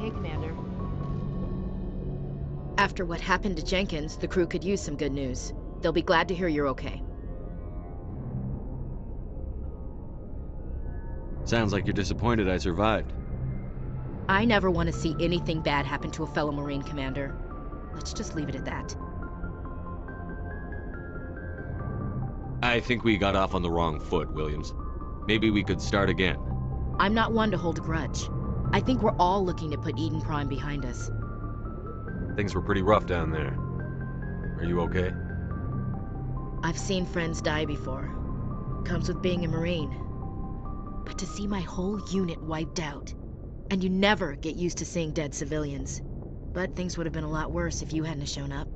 Hey, Commander. After what happened to Jenkins, the crew could use some good news. They'll be glad to hear you're okay. Sounds like you're disappointed I survived. I never want to see anything bad happen to a fellow Marine, Commander. Let's just leave it at that. I think we got off on the wrong foot, Williams. Maybe we could start again. I'm not one to hold a grudge. I think we're all looking to put Eden Prime behind us. Things were pretty rough down there. Are you okay? I've seen friends die before. Comes with being a Marine. But to see my whole unit wiped out, and you never get used to seeing dead civilians. But things would have been a lot worse if you hadn't shown up.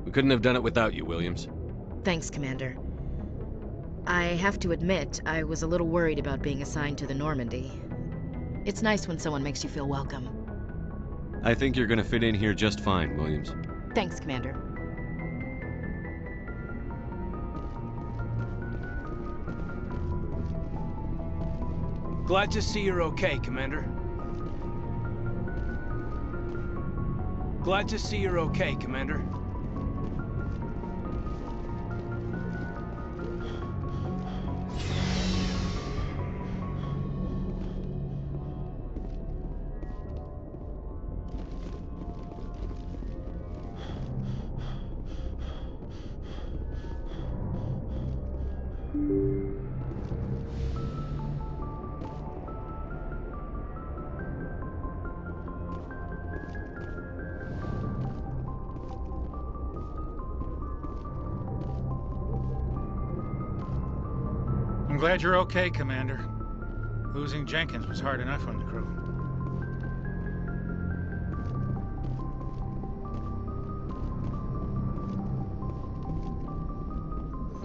We couldn't have done it without you, Williams. Thanks, Commander. I have to admit, I was a little worried about being assigned to the Normandy. It's nice when someone makes you feel welcome. I think you're gonna fit in here just fine, Williams. Thanks, Commander. Glad to see you're okay, Commander. Glad to see you're okay, Commander. I'm glad you're okay, Commander. Losing Jenkins was hard enough on the crew.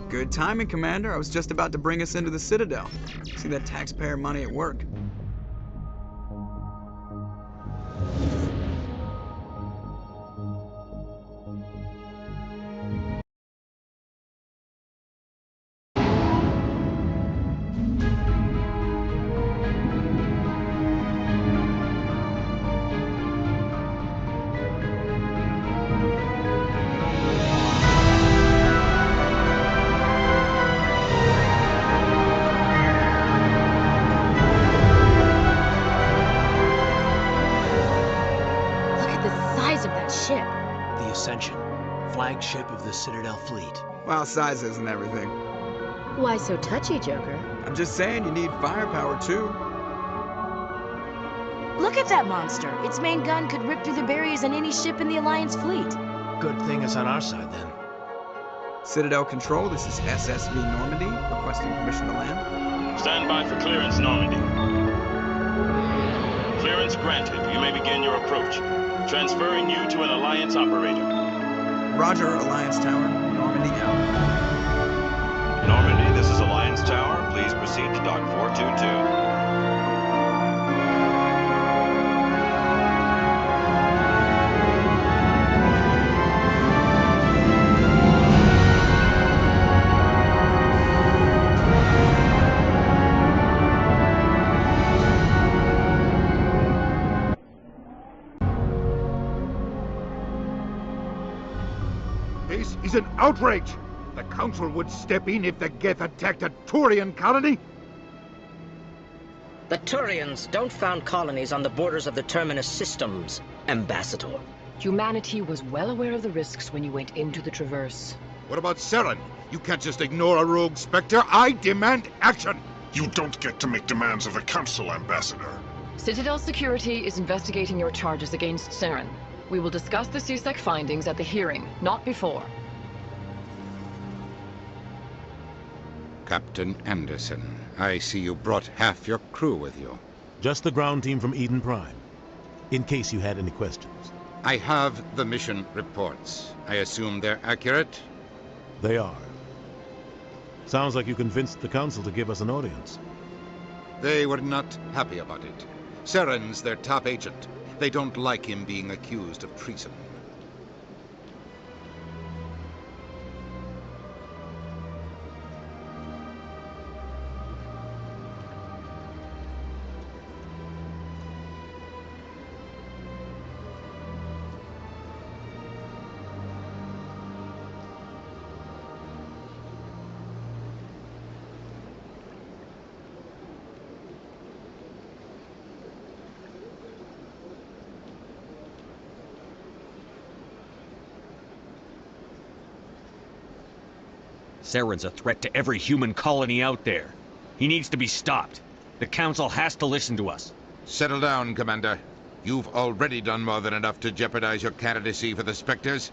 Good timing, Commander. I was just about to bring us into the Citadel. See that taxpayer money at work. Flagship of the Citadel fleet. Well, size isn't everything. Why so touchy, Joker? I'm just saying you need firepower, too. Look at that monster! Its main gun could rip through the barriers in any ship in the Alliance fleet. Good thing it's on our side, then. Citadel Control, this is SSV Normandy, requesting permission to land. Stand by for clearance, Normandy. Clearance granted. You may begin your approach. Transferring you to an Alliance operator. Roger, Alliance Tower. Normandy out. Normandy, this is Alliance Tower. Please proceed to Dock 422. This is an outrage! The Council would step in if the Geth attacked a Turian colony? The Turians don't found colonies on the borders of the Terminus systems, Ambassador. Humanity was well aware of the risks when you went into the Traverse. What about Saren? You can't just ignore a rogue Spectre. I demand action! You don't get to make demands of the Council, Ambassador. Citadel Security is investigating your charges against Saren. We will discuss the CSEC findings at the hearing, not before. Captain Anderson, I see you brought half your crew with you. Just the ground team from Eden Prime, in case you had any questions. I have the mission reports. I assume they're accurate? They are. Sounds like you convinced the Council to give us an audience. They were not happy about it. Saren's their top agent. They don't like him being accused of treason. Saren's a threat to every human colony out there. He needs to be stopped. The Council has to listen to us. Settle down, Commander. You've already done more than enough to jeopardize your candidacy for the Spectres.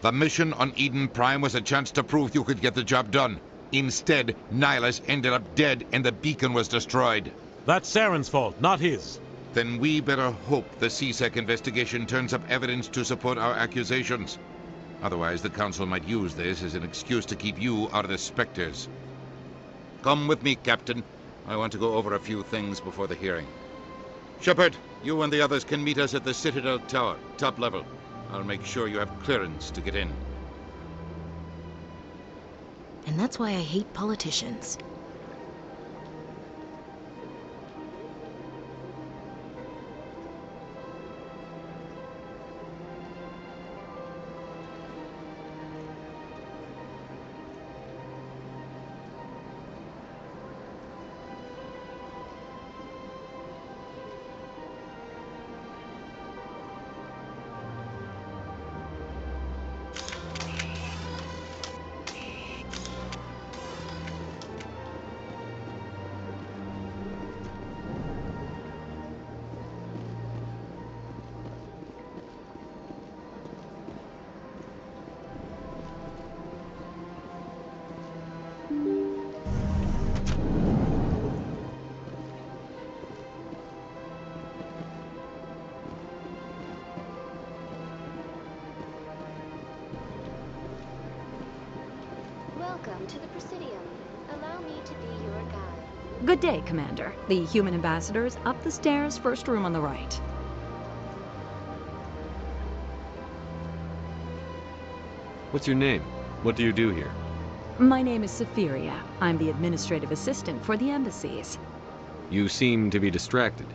The mission on Eden Prime was a chance to prove you could get the job done. Instead, Nihilus ended up dead and the beacon was destroyed. That's Saren's fault, not his. Then we better hope the C-Sec investigation turns up evidence to support our accusations. Otherwise, the Council might use this as an excuse to keep you out of the Spectres. Come with me, Captain. I want to go over a few things before the hearing. Shepard, you and the others can meet us at the Citadel Tower, top level. I'll make sure you have clearance to get in. And that's why I hate politicians. Welcome to the Presidium. Allow me to be your guide. Good day, Commander. The human ambassador is up the stairs, first room on the right. What's your name? What do you do here? My name is Safiria. I'm the administrative assistant for the embassies. You seem to be distracted.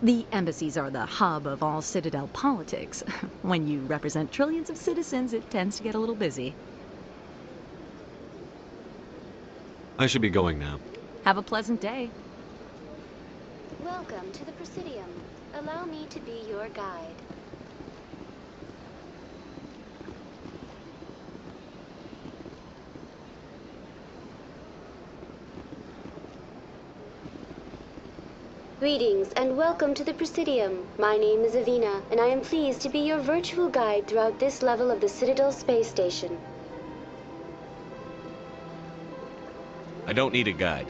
The embassies are the hub of all Citadel politics. When you represent trillions of citizens, it tends to get a little busy. I should be going now. Have a pleasant day. Welcome to the Presidium. Allow me to be your guide. Greetings and welcome to the Presidium. My name is Avina, and I am pleased to be your virtual guide throughout this level of the Citadel Space Station. I don't need a guide.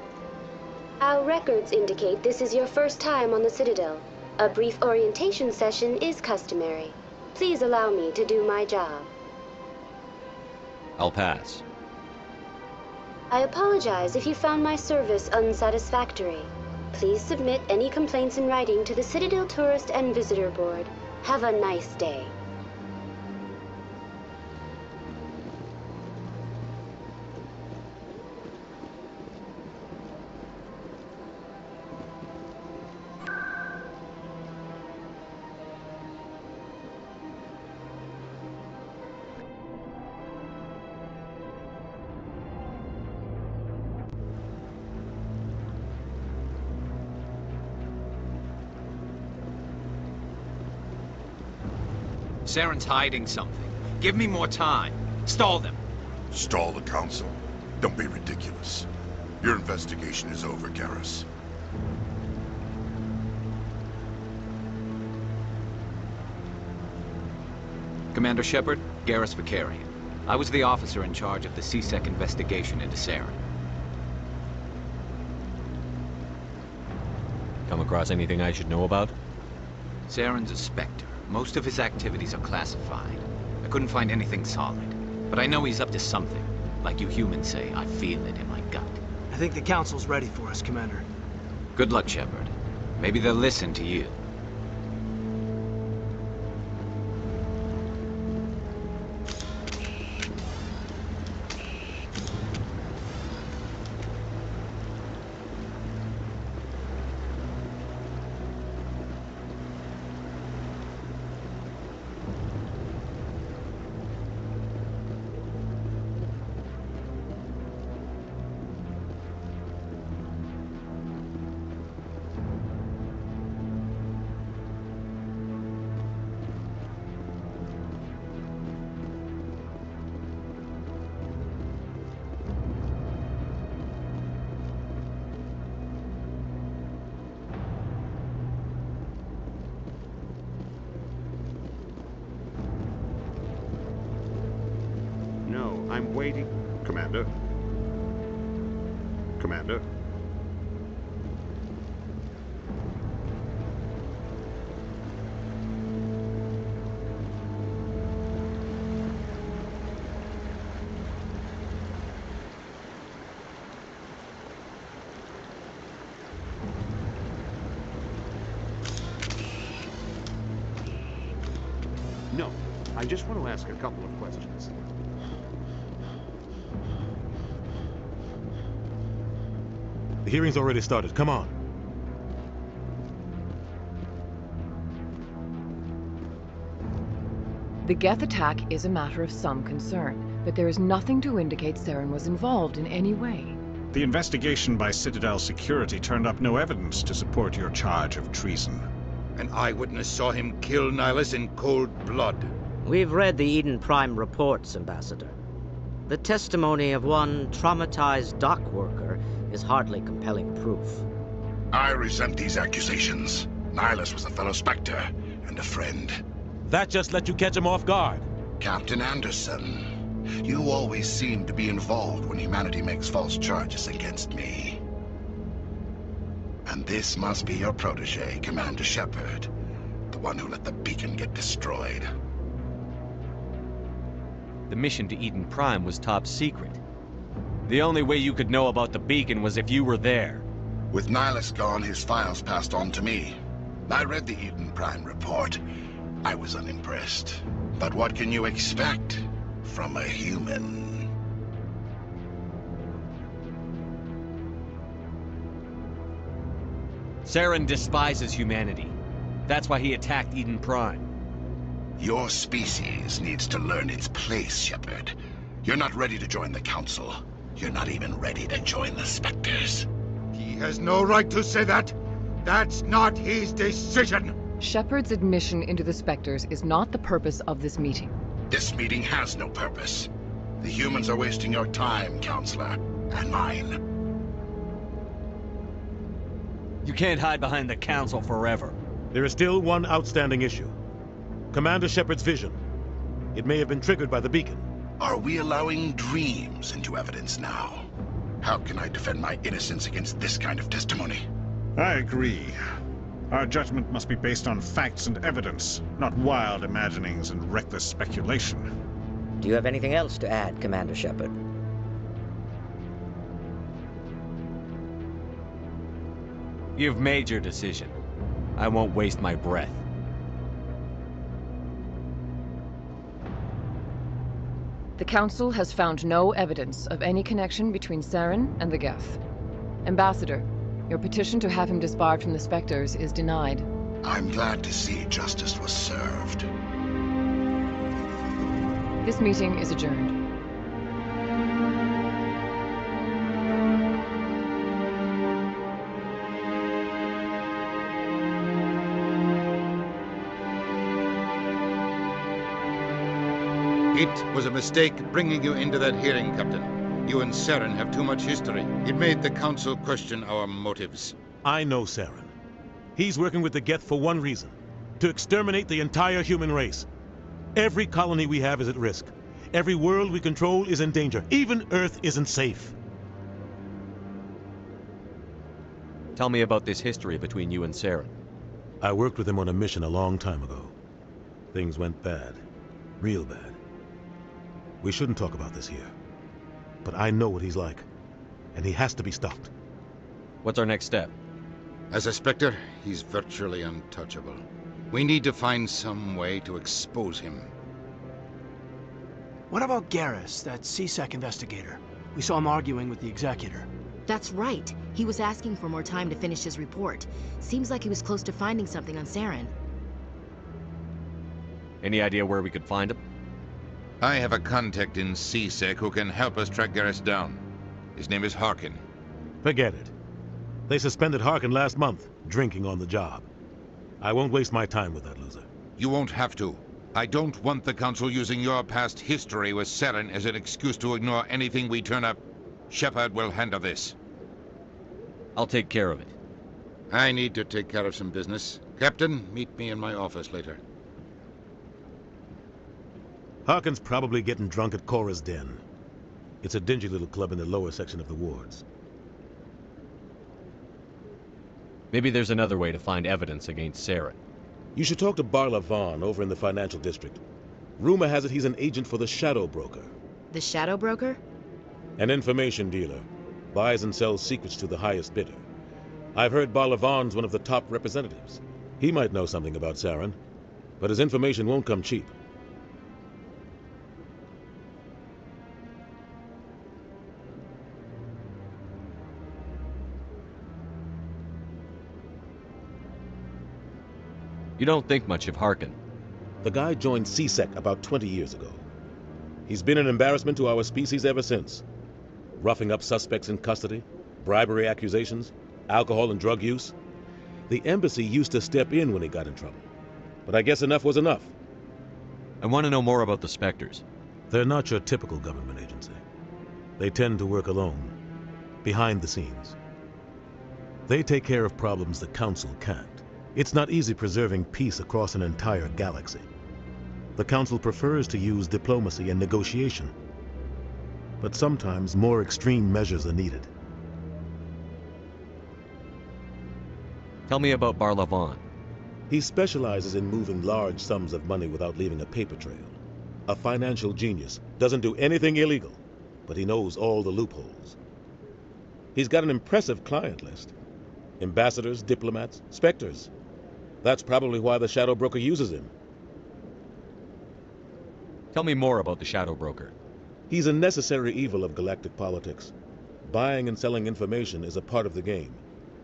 Our records indicate this is your first time on the Citadel. A brief orientation session is customary. Please allow me to do my job. I'll pass. I apologize if you found my service unsatisfactory. Please submit any complaints in writing to the Citadel Tourist and Visitor Board. Have a nice day. Saren's hiding something. Give me more time. Stall them. Stall the Council? Don't be ridiculous. Your investigation is over, Garrus. Commander Shepard, Garrus Vakarian. I was the officer in charge of the C-Sec investigation into Saren. Come across anything I should know about? Saren's a Spectre. Most of his activities are classified. I couldn't find anything solid. But I know he's up to something. Like you humans say, I feel it in my gut. I think the Council's ready for us, Commander. Good luck, Shepard. Maybe they'll listen to you. I'm waiting. Commander? Commander? No, I just want to ask a couple of questions. The hearing's already started. Come on. The Geth attack is a matter of some concern, but there is nothing to indicate Saren was involved in any way. The investigation by Citadel Security turned up no evidence to support your charge of treason. An eyewitness saw him kill Nihilus in cold blood. We've read the Eden Prime reports, Ambassador. The testimony of one traumatized dock worker is hardly compelling proof. I resent these accusations. Nihilus was a fellow Spectre and a friend. That just let you catch him off guard. Captain Anderson, you always seem to be involved when humanity makes false charges against me. And this must be your protege, Commander Shepard, the one who let the beacon get destroyed. The mission to Eden Prime was top secret. The only way you could know about the beacon was if you were there. With Nihilus gone, his files passed on to me. I read the Eden Prime report. I was unimpressed. But what can you expect from a human? Saren despises humanity. That's why he attacked Eden Prime. Your species needs to learn its place, Shepard. You're not ready to join the Council. You're not even ready to join the Spectres. He has no right to say that. That's not his decision. Shepard's admission into the Spectres is not the purpose of this meeting. This meeting has no purpose. The humans are wasting your time, Counselor, and mine. You can't hide behind the Council forever. There is still one outstanding issue. Commander Shepard's vision. It may have been triggered by the beacon. Are we allowing dreams into evidence now? How can I defend my innocence against this kind of testimony? I agree. Our judgment must be based on facts and evidence, not wild imaginings and reckless speculation. Do you have anything else to add, Commander Shepard? You've made your decision. I won't waste my breath. The Council has found no evidence of any connection between Saren and the Geth. Ambassador, your petition to have him disbarred from the Spectres is denied. I'm glad to see justice was served. This meeting is adjourned. It was a mistake bringing you into that hearing, Captain. You and Saren have too much history. It made the Council question our motives. I know Saren. He's working with the Geth for one reason. To exterminate the entire human race. Every colony we have is at risk. Every world we control is in danger. Even Earth isn't safe. Tell me about this history between you and Saren. I worked with him on a mission a long time ago. Things went bad. Real bad. We shouldn't talk about this here. But I know what he's like. And he has to be stopped. What's our next step? As a Spectre, he's virtually untouchable. We need to find some way to expose him. What about Garrus, that C-Sec investigator? We saw him arguing with the Executor. That's right. He was asking for more time to finish his report. Seems like he was close to finding something on Saren. Any idea where we could find him? I have a contact in C-Sec who can help us track Garrus down. His name is Harkin. Forget it. They suspended Harkin last month, drinking on the job. I won't waste my time with that loser. You won't have to. I don't want the Council using your past history with Saren as an excuse to ignore anything we turn up. Shepard will handle this. I'll take care of it. I need to take care of some business. Captain, meet me in my office later. Harkin's probably getting drunk at Cora's den. It's a dingy little club in the lower section of the wards. Maybe there's another way to find evidence against Saren. You should talk to Barla Vaughn over in the financial district. Rumor has it he's an agent for the Shadow Broker. The Shadow Broker? An information dealer. Buys and sells secrets to the highest bidder. I've heard Barla Vaughn's one of the top representatives. He might know something about Saren, but his information won't come cheap. You don't think much of Harkin. The guy joined C-Sec about 20 years ago. He's been an embarrassment to our species ever since. Roughing up suspects in custody, bribery accusations, alcohol and drug use. The embassy used to step in when he got in trouble. But I guess enough was enough. I want to know more about the Spectres. They're not your typical government agency. They tend to work alone, behind the scenes. They take care of problems the Council can't. It's not easy preserving peace across an entire galaxy. The Council prefers to use diplomacy and negotiation. But sometimes more extreme measures are needed. Tell me about Barla Vaughn. He specializes in moving large sums of money without leaving a paper trail. A financial genius, doesn't do anything illegal, but he knows all the loopholes. He's got an impressive client list. Ambassadors, diplomats, Spectres. That's probably why the Shadow Broker uses him. Tell me more about the Shadow Broker. He's a necessary evil of galactic politics. Buying and selling information is a part of the game.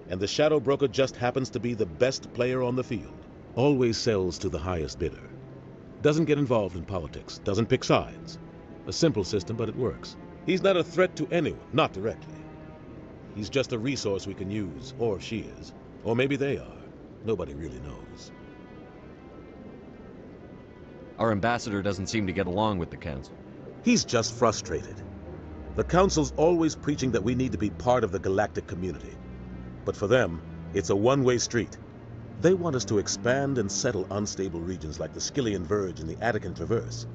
And the Shadow Broker just happens to be the best player on the field. Always sells to the highest bidder. Doesn't get involved in politics, doesn't pick sides. A simple system, but it works. He's not a threat to anyone, not directly. He's just a resource we can use, or she is. Or maybe they are. Nobody really knows. Our ambassador doesn't seem to get along with the Council. He's just frustrated. The Council's always preaching that we need to be part of the galactic community. But for them, it's a one-way street. They want us to expand and settle unstable regions like the Skillian Verge and the Attican Traverse.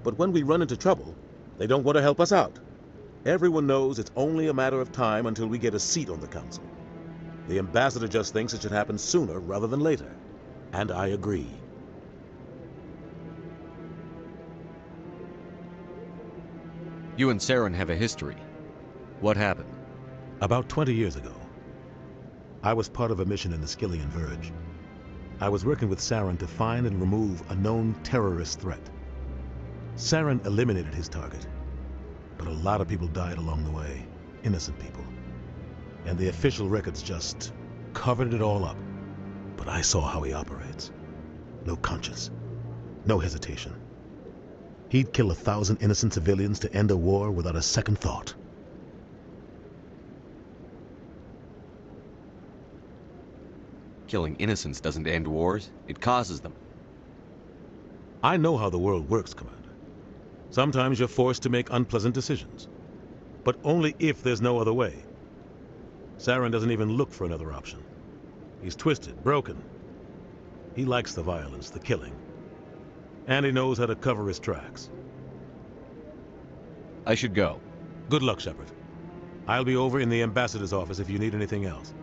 But when we run into trouble, they don't want to help us out. Everyone knows it's only a matter of time until we get a seat on the Council. The ambassador just thinks it should happen sooner rather than later. And I agree. You and Saren have a history. What happened? About 20 years ago, I was part of a mission in the Skillian Verge. I was working with Saren to find and remove a known terrorist threat. Saren eliminated his target, but a lot of people died along the way, innocent people. And the official records just covered it all up. But I saw how he operates. No conscience, no hesitation. He'd kill 1,000 innocent civilians to end a war without a second thought. Killing innocents doesn't end wars, it causes them. I know how the world works, Commander. Sometimes you're forced to make unpleasant decisions. But only if there's no other way. Saren doesn't even look for another option. He's twisted, broken. He likes the violence, the killing. And he knows how to cover his tracks. I should go. Good luck, Shepard. I'll be over in the ambassador's office if you need anything else.